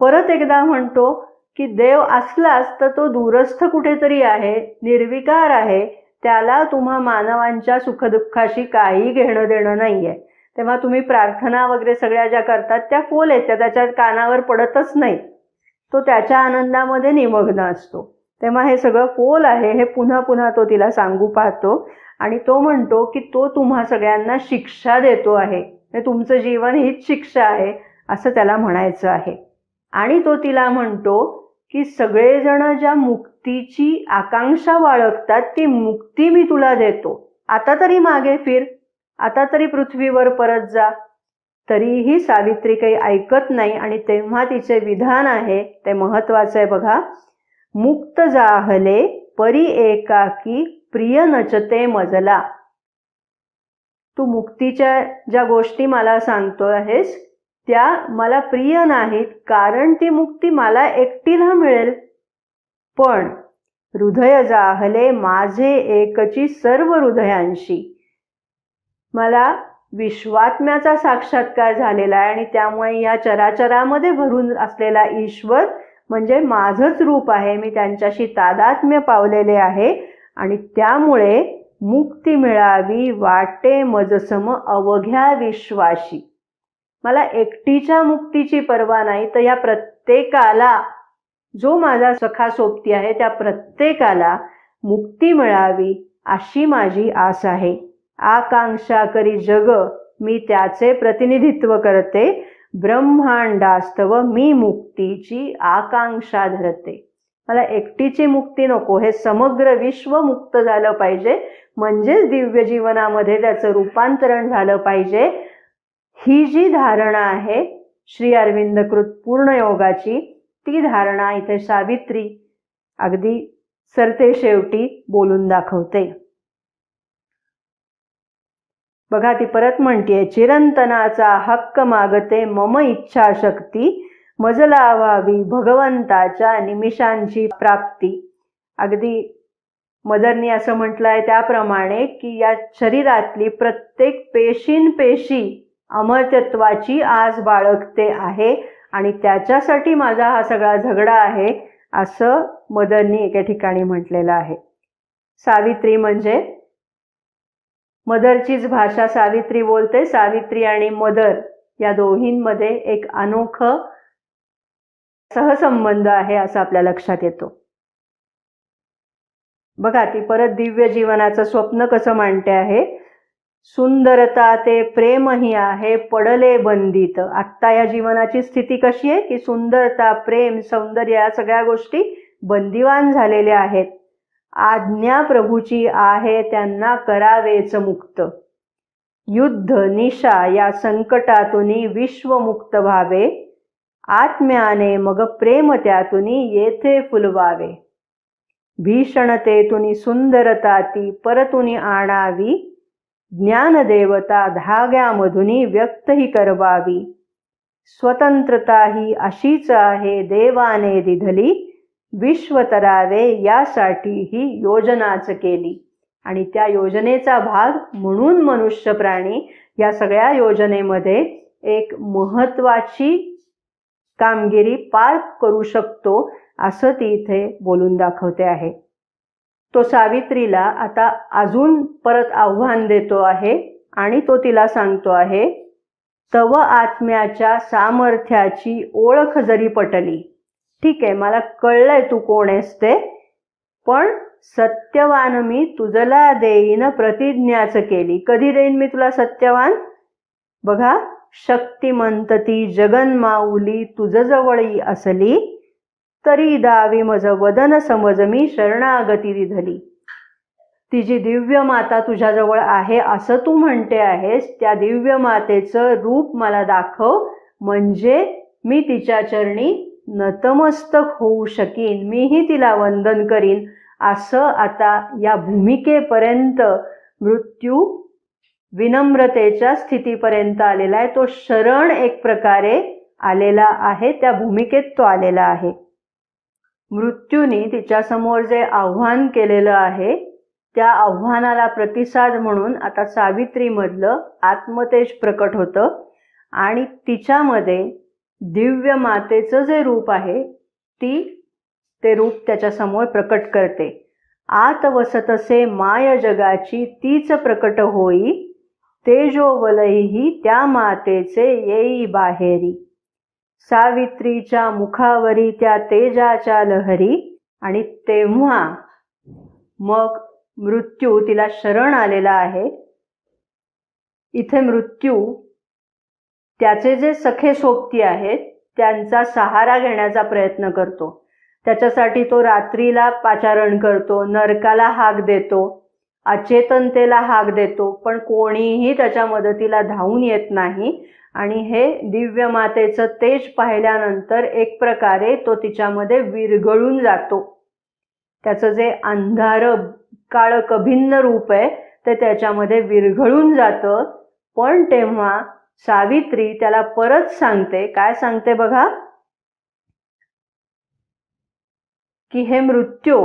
परत एकदा म्हणतो की देव असलाच तर तो दूरस्थ कुठेतरी आहे, निर्विकार आहे, त्याला तुम्हा मानवांच्या सुखदुःखाशी काही घेणं देणं नाहीये. तेव्हा तुम्ही प्रार्थना वगैरे सगळ्या ज्या करतात त्या फोल आहेत, त्या त्याच्या कानावर पडतच नाही. तो त्याच्या आनंदामध्ये निमग्न असतो. तेव्हा हे सगळं फोल आहे हे पुन्हा पुन्हा तो तिला सांगू पाहतो आणि तो म्हणतो की तो तुम्हा सगळ्यांना शिक्षा देतो आहे, तुमचं जीवन हीच शिक्षा आहे असं त्याला म्हणायचं आहे. आणि तो तिला म्हणतो की सगळेजण ज्या मुक्तीची आकांक्षा बाळगतात ती मुक्ती मी तुला देतो, आता तरी मागे फिर, आता तरी पृथ्वीवर परत जा. तरीही सावित्री काही ऐकत नाही आणि तेव्हा तिचे विधान आहे ते महत्वाचं आहे बघा. मुक्त जाहले परी एकाकी प्रिय नचते मजला. तू मुक्तीच्या ज्या गोष्टी मला सांगतो आहेस त्या मला प्रिय नाहीत, कारण ती मुक्ती मला एकटीला मिळेल. पण हृदय जाहले माझे एकची सर्व हृदयांशी. मला विश्वात्म्याचा साक्षात्कार झालेला आहे आणि त्यामुळे या चराचरामध्ये भरून असलेला ईश्वर म्हणजे माझंच रूप आहे, मी त्यांच्याशी तादात्म्य पावलेले आहे आणि त्यामुळे मुक्ती मिळावी वाटे मजसम अवघ्या विश्वाशी. मला एकटीच्या मुक्तीची पर्वा नाही, तर या प्रत्येकाला, जो माझा सखा सोबती आहे त्या प्रत्येकाला मुक्ती मिळावी अशी माझी आस आहे. आकांक्षा करी जग मी त्याचे प्रतिनिधित्व करते, ब्रह्मांडास्तव मी मुक्तीची आकांक्षा धरते. मला एकटीची मुक्ती नको, हे समग्र विश्व मुक्त झालं पाहिजे, म्हणजेच दिव्य जीवनामध्ये त्याचं रूपांतरण झालं पाहिजे. ही जी धारणा आहे श्री अरविंदकृत पूर्णयोगाची, ती धारणा इथे सावित्री अगदी सरतेशेवटी बोलून दाखवते. बघा ती परत म्हणतीये, चिरंतनाचा हक्क मागते मम इच्छाशक्ती, मजला व्हावी भगवंताच्या निमिषांची प्राप्ती. अगदी मदरनी असं म्हटलंय त्याप्रमाणे की या शरीरातली प्रत्येक पेशींपेशी अमर्त्यत्वाची आस बाळगते आहे आणि त्याच्यासाठी माझा हा सगळा झगडा आहे असं मदरनी एके ठिकाणी म्हटलेलं आहे. सावित्री म्हणजे मदरचीच भाषा सावित्री बोलते. सावित्री आणि मदर या दोघींमध्ये एक अनोखं सहसंबंध आहे असं आपल्या लक्षात येतो. बघा ती परत दिव्य जीवनाचं स्वप्न कसं मांडते आहे. सुंदरता ते प्रेमही आहे पडले बंदित. आत्ता या जीवनाची स्थिती कशी आहे की सुंदरता, प्रेम, सौंदर्य या सगळ्या गोष्टी बंदिवान झालेल्या आहेत. आज्ञा प्रभूची आहे त्यांना करावेच मुक्त. युद्ध निशा या संकटातून विश्व मुक्त व्हावे, आत्म्याने मग प्रेम त्यातून येथे फुलवावे. भीषणतेतून सुंदरता ती परतून आणावी, ज्ञानदेवता धाग्यामधून व्यक्तही करवावी. स्वतंत्रता ही अशीच आहे देवाने दिधली, विश्व तरावे यासाठी ही योजनाच केली. आणि त्या योजनेचा भाग म्हणून मनुष्य प्राणी या सगळ्या योजनेमध्ये एक महत्वाची कामगिरी पार करू शकतो असं ती इथे बोलून दाखवते आहे. तो सावित्रीला आता अजून परत आव्हान देतो आहे आणि तो तिला सांगतो आहे, तव आत्म्याच्या सामर्थ्याची ओळख जरी पटली, ठीक आहे मला कळलंय तू कोण आहेस ते, पण सत्यवान मी तुझला देईन प्रतिज्ञाच केली. कधी देईन मी तुला सत्यवान? बघा, शक्तिमंत ती जगन्माऊली तुझ जवळी असली, तरी दावी मज वदन समज मी शरणागती दिधली. ती जी दिव्य माता तुझ्याजवळ आहे असं तू म्हणते आहेस, त्या दिव्य मातेचं रूप मला दाखव, म्हणजे मी तिच्या चरणी नतमस्तक होऊ शकीन, मीही तिला वंदन करीन. असं आता या भूमिकेपर्यंत मृत्यू विनम्रतेच्या स्थितीपर्यंत आलेला आहे. तो शरण एक प्रकारे आलेला आहे, त्या भूमिकेत तो आलेला आहे. मृत्यूने तिच्यासमोर जे आव्हान केलेलं आहे त्या आव्हानाला प्रतिसाद म्हणून आता सावित्रीमधलं आत्मतेज प्रकट होतं आणि तिच्यामध्ये दिव्य मातेचं जे रूप आहे ते रूप त्याच्यासमोर प्रकट करते. आत वसतसे माय जगाची तीच प्रकट होई, तेजोवलही त्या मातेचे येई बाहेरी. सावित्रीच्या मुखावरी त्या तेजाच्या लहरी. आणि तेव्हा मग मृत्यू तिला शरण आलेला आहे. इथे मृत्यू त्याचे जे सखे सोबती आहेत त्यांचा सहारा घेण्याचा प्रयत्न करतो. त्याच्यासाठी तो रात्रीला पाचारण करतो, नरकाला हाक देतो, अचेतनतेला हाक देतो, पण कोणीही त्याच्या मदतीला धावून येत नाही. आणि हे दिव्य मातेचं तेज पाहिल्यानंतर एक प्रकारे तो तिच्यामध्ये विरघळून जातो. त्याचं जे अंधार काळ कभिन्न रूप आहे ते त्याच्यामध्ये विरघळून जातं. पण तेव्हा सावित्री त्याला परत सांगते, काय सांगते बघा, की हे मृत्यू,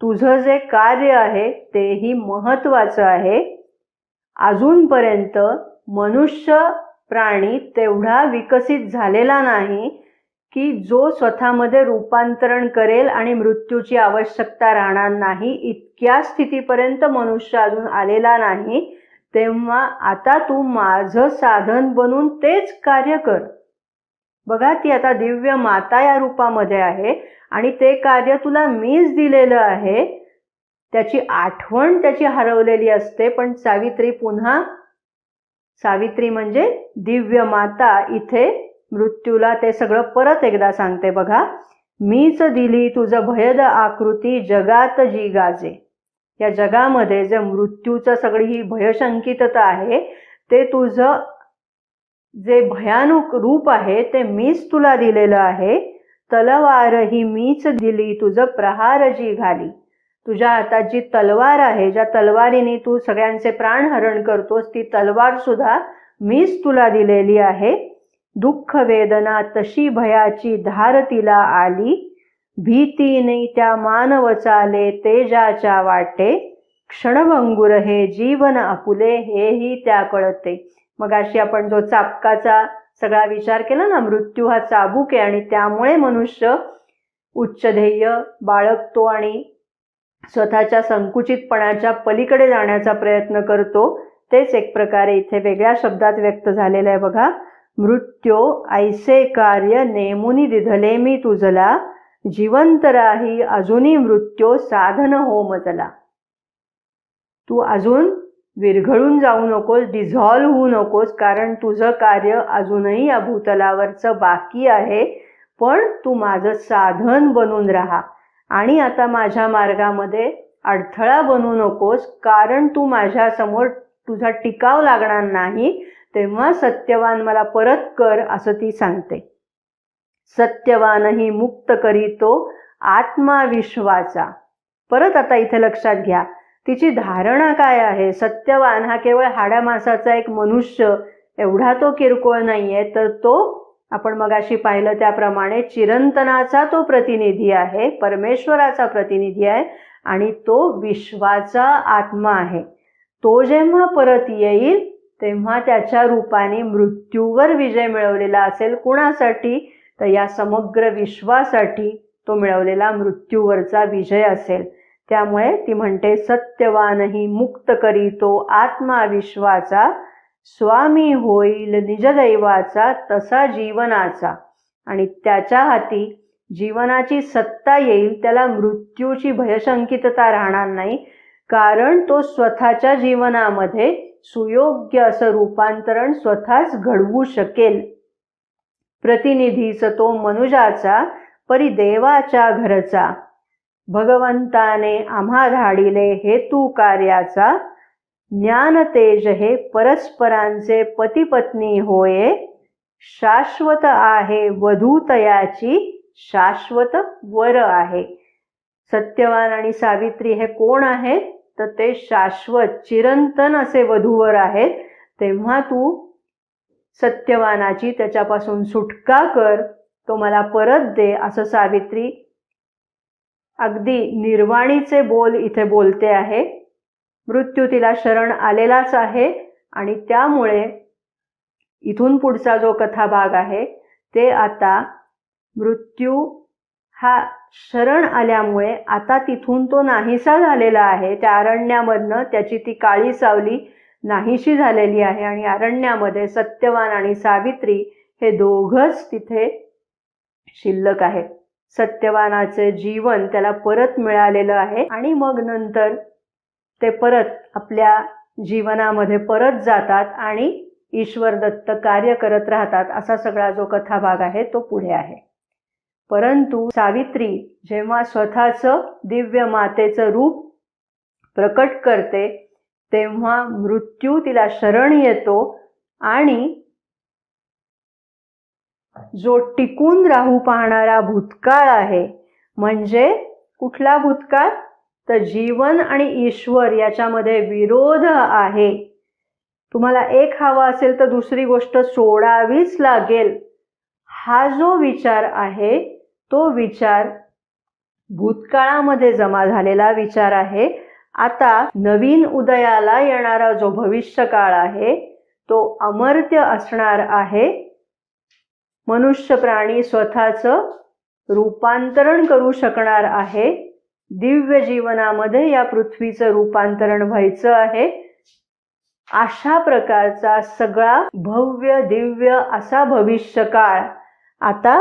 तुझं जे कार्य आहे तेही महत्वाचं आहे. अजूनपर्यंत मनुष्य प्राणी तेवढा विकसित झालेला नाही की जो स्वतःमध्ये रूपांतरण करेल आणि मृत्यूची आवश्यकता राहणार नाही. इतक्या स्थितीपर्यंत मनुष्य अजून आलेला नाही. तेव्हा आता तू माझं साधन बनून तेच कार्य कर. बघा, ती आता दिव्य माता या रूपामध्ये आहे आणि ते कार्य तुला मीच दिलेलं आहे. त्याची आठवण त्याची हरवलेली असते, पण सावित्री म्हणजे दिव्य माता इथे मृत्यूला ते सगळं परत एकदा सांगते. बघा, मीच दिली तुझं भयद आकृती जगात जी गाजे. या जगामध्ये जे मृत्यूचं सगळी ही भयशंकितता आहे ते तुझं जे भयानक रूप आहे ते मीच तुला दिलेलं आहे. तलवार ही मीच दिली तुझं प्रहार जी घाली. तुझ्या हातात जी तलवार आहे, ज्या तलवारीने तू सगळ्यांचे प्राणहरण करतोस, ती तलवार सुद्धा मीच तुला दिलेली आहे. दुःख वेदना तशी भयाची धार तिला आली. भीतीने त्या मानव चाले तेजाच्या वाटे. क्षणभंगुर हे जीवन आपुले हेही त्या कळते. मग अशी आपण जो चाबकाचा सगळा विचार केला ना, मृत्यू हा चाबूक आहे आणि त्यामुळे मनुष्य उच्च ध्येय बाळगतो आणि स्वतःच्या संकुचितपणाच्या पलीकडे जाण्याचा प्रयत्न करतो. तेच एक प्रकारे इथे वेगळ्या शब्दात व्यक्त झालेलं आहे. बघा, मृत्यो ऐसे कार्य नेमुनी दिधले मी तुझला. जिवंत राही अजूनी मृत्यो साधन हो मजला. तू अजून विरघळून जाऊ नकोस, डिझॉल्व्ह होऊ नकोस, कारण तुझं कार्य अजूनही या भूतलावरचं बाकी आहे. पण तू माझं साधन बनून राहा आणि आता माझ्या मार्गामध्ये अडथळा बनू नकोस, कारण तू माझ्यासमोर तुझा टिकाव लागणार नाही. तेव्हा सत्यवान मला परत कर, असं ती सांगते. सत्यवानही मुक्त करीतो आत्मा विश्वाचा. परत आता इथे लक्षात घ्या, तिची धारणा काय आहे. सत्यवान हा केवळ हाडामासाचा एक मनुष्य एवढा तो किरकोळ नाहीये, तर तो आपण मगाशी पाहिलं त्याप्रमाणे चिरंतनाचा तो प्रतिनिधी आहे, परमेश्वराचा प्रतिनिधी आहे आणि तो विश्वाचा आत्मा आहे. तो जेव्हा परत येईल तेव्हा त्याच्या रूपाने मृत्यूवर विजय मिळवलेला असेल. कुणासाठी? तर या समग्र विश्वासाठी तो मिळवलेला मृत्यूवरचा विजय असेल. त्यामुळे ती म्हणते, सत्यवानही मुक्त करीतो आत्मा विश्वाचा. स्वामी होईल निजदैवाचा तसा जीवनाचा. आणि त्याच्या हाती जीवनाची सत्ता येईल. त्याला मृत्यूची भयशंकितता राहणार नाही, कारण तो स्वतःच्या जीवनामध्ये सुयोग्य असं रूपांतरण स्वतःच घडवू शकेल. प्रतिनिधीच तो मनुजाचा परी देवाच्या घरचा. भगवंताने आम्हा धाडिले हेतू कार्याचा. ज्ञान तेज हे परस्परांचे पती पत्नी होये. शाश्वत आहे वधूतयाची शाश्वत वर आहे. सत्यवान आणि सावित्री हे कोण आहेत? तर ते शाश्वत चिरंतन असे वधूवर आहेत. तेव्हा तू सत्यवानाची त्याच्यापासून सुटका कर, तो मला परत दे, असं सावित्री अगदी निर्वाणीचे बोल इथे बोलते आहे. मृत्यू तिला शरण आलेलाच आहे आणि त्यामुळे इथून पुढचा जो कथाभाग आहे ते आता मृत्यू हा शरण आल्यामुळे आता तिथून तो नाहीसा झालेला आहे. त्या अरण्यामधनं त्याची ती काळी सावली नाहीशी झालेली आहे आणि अरण्यामध्ये सत्यवान आणि सावित्री हे दोघंच तिथे शिल्लक आहेत. सत्यवानाचे जीवन त्याला परत मिळालेलं आहे आणि मग नंतर ते परत आपल्या जीवनामध्ये परत जातात आणि ईश्वर दत्त कार्य करत राहतात. असा सगळा जो कथाभाग आहे तो पुढे आहे. परंतु सावित्री जेव्हा स्वतःचं दिव्य मातेचं रूप प्रकट करते तेव्हा मृत्यू तिला शरण येतो आणि जो टिकून राहू पाहणारा भूतकाळ आहे, म्हणजे कुठला भूतकाळ, तर जीवन आणि ईश्वर याच्यामध्ये विरोध आहे. तुम्हाला एक हवा असेल तर दुसरी गोष्ट सोडावीच लागेल, हा जो विचार आहे तो विचार भूतकाळामध्ये जमा झालेला विचार आहे. आता नवीन उदयाला येणारा जो भविष्यकाळ आहे तो अमर्त्य असणार आहे. मनुष्य प्राणी स्वतःचं रूपांतरण करू शकणार आहे. दिव्य जीवनामध्ये या पृथ्वीचं रूपांतरण व्हायचं आहे. अशा प्रकारचा सगळा भव्य दिव्य असा भविष्यकाळ आता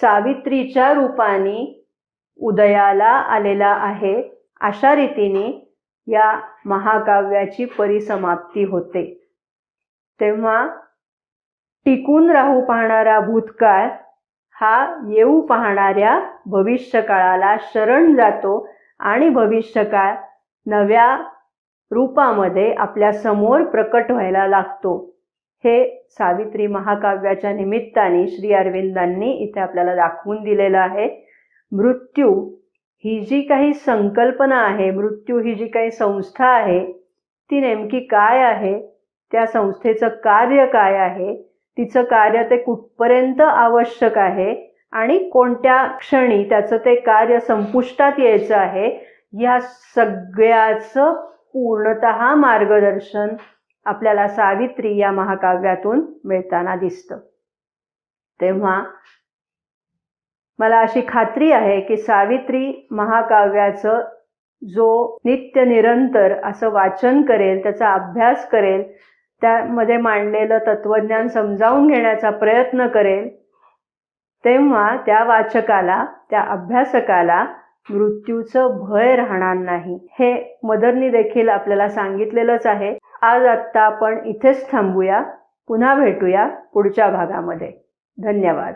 सावित्रीच्या रूपाने उदयाला आलेला आहे. अशा रीतीने या महाकाव्याची परिसमाप्ती होते. तेव्हा टिकून राहू पाहणारा भूतकाळ हा येऊ पाहणाऱ्या भविष्यकाळाला शरण जातो आणि भविष्यकाळ नव्या रूपामध्ये आपल्या समोर प्रकट व्हायला लागतो. हे सावित्री महाकाव्याच्या निमित्ताने श्री अरविंदांनी इथे आपल्याला दाखवून दिलेलं आहे. मृत्यू ही जी काही संकल्पना आहे, मृत्यू ही जी काही संस्था आहे, ती नेमकी काय आहे, त्या संस्थेचं कार्य काय आहे, तिचं कार्य ते कुठपर्यंत आवश्यक आहे आणि कोणत्या क्षणी त्याचं ते कार्य संपुष्टात यायचं आहे, या सगळ्याचं पूर्णतः मार्गदर्शन आपल्याला सावित्री या महाकाव्यातून मिळताना दिसतं. तेव्हा मला अशी खात्री आहे की सावित्री महाकाव्याचं जो नित्य निरंतर असं वाचन करेल, त्याचा अभ्यास करेल, त्यामध्ये मांडलेलं तत्वज्ञान समजावून घेण्याचा प्रयत्न करेल, तेव्हा त्या वाचकाला, त्या अभ्यासकाला मृत्यूचं भय राहणार नाही. हे मदरनी देखील आपल्याला सांगितलेलंच आहे. आज आत्ता आपण इथेच थांबूया. पुन्हा भेटूया पुढच्या भागामध्ये. धन्यवाद.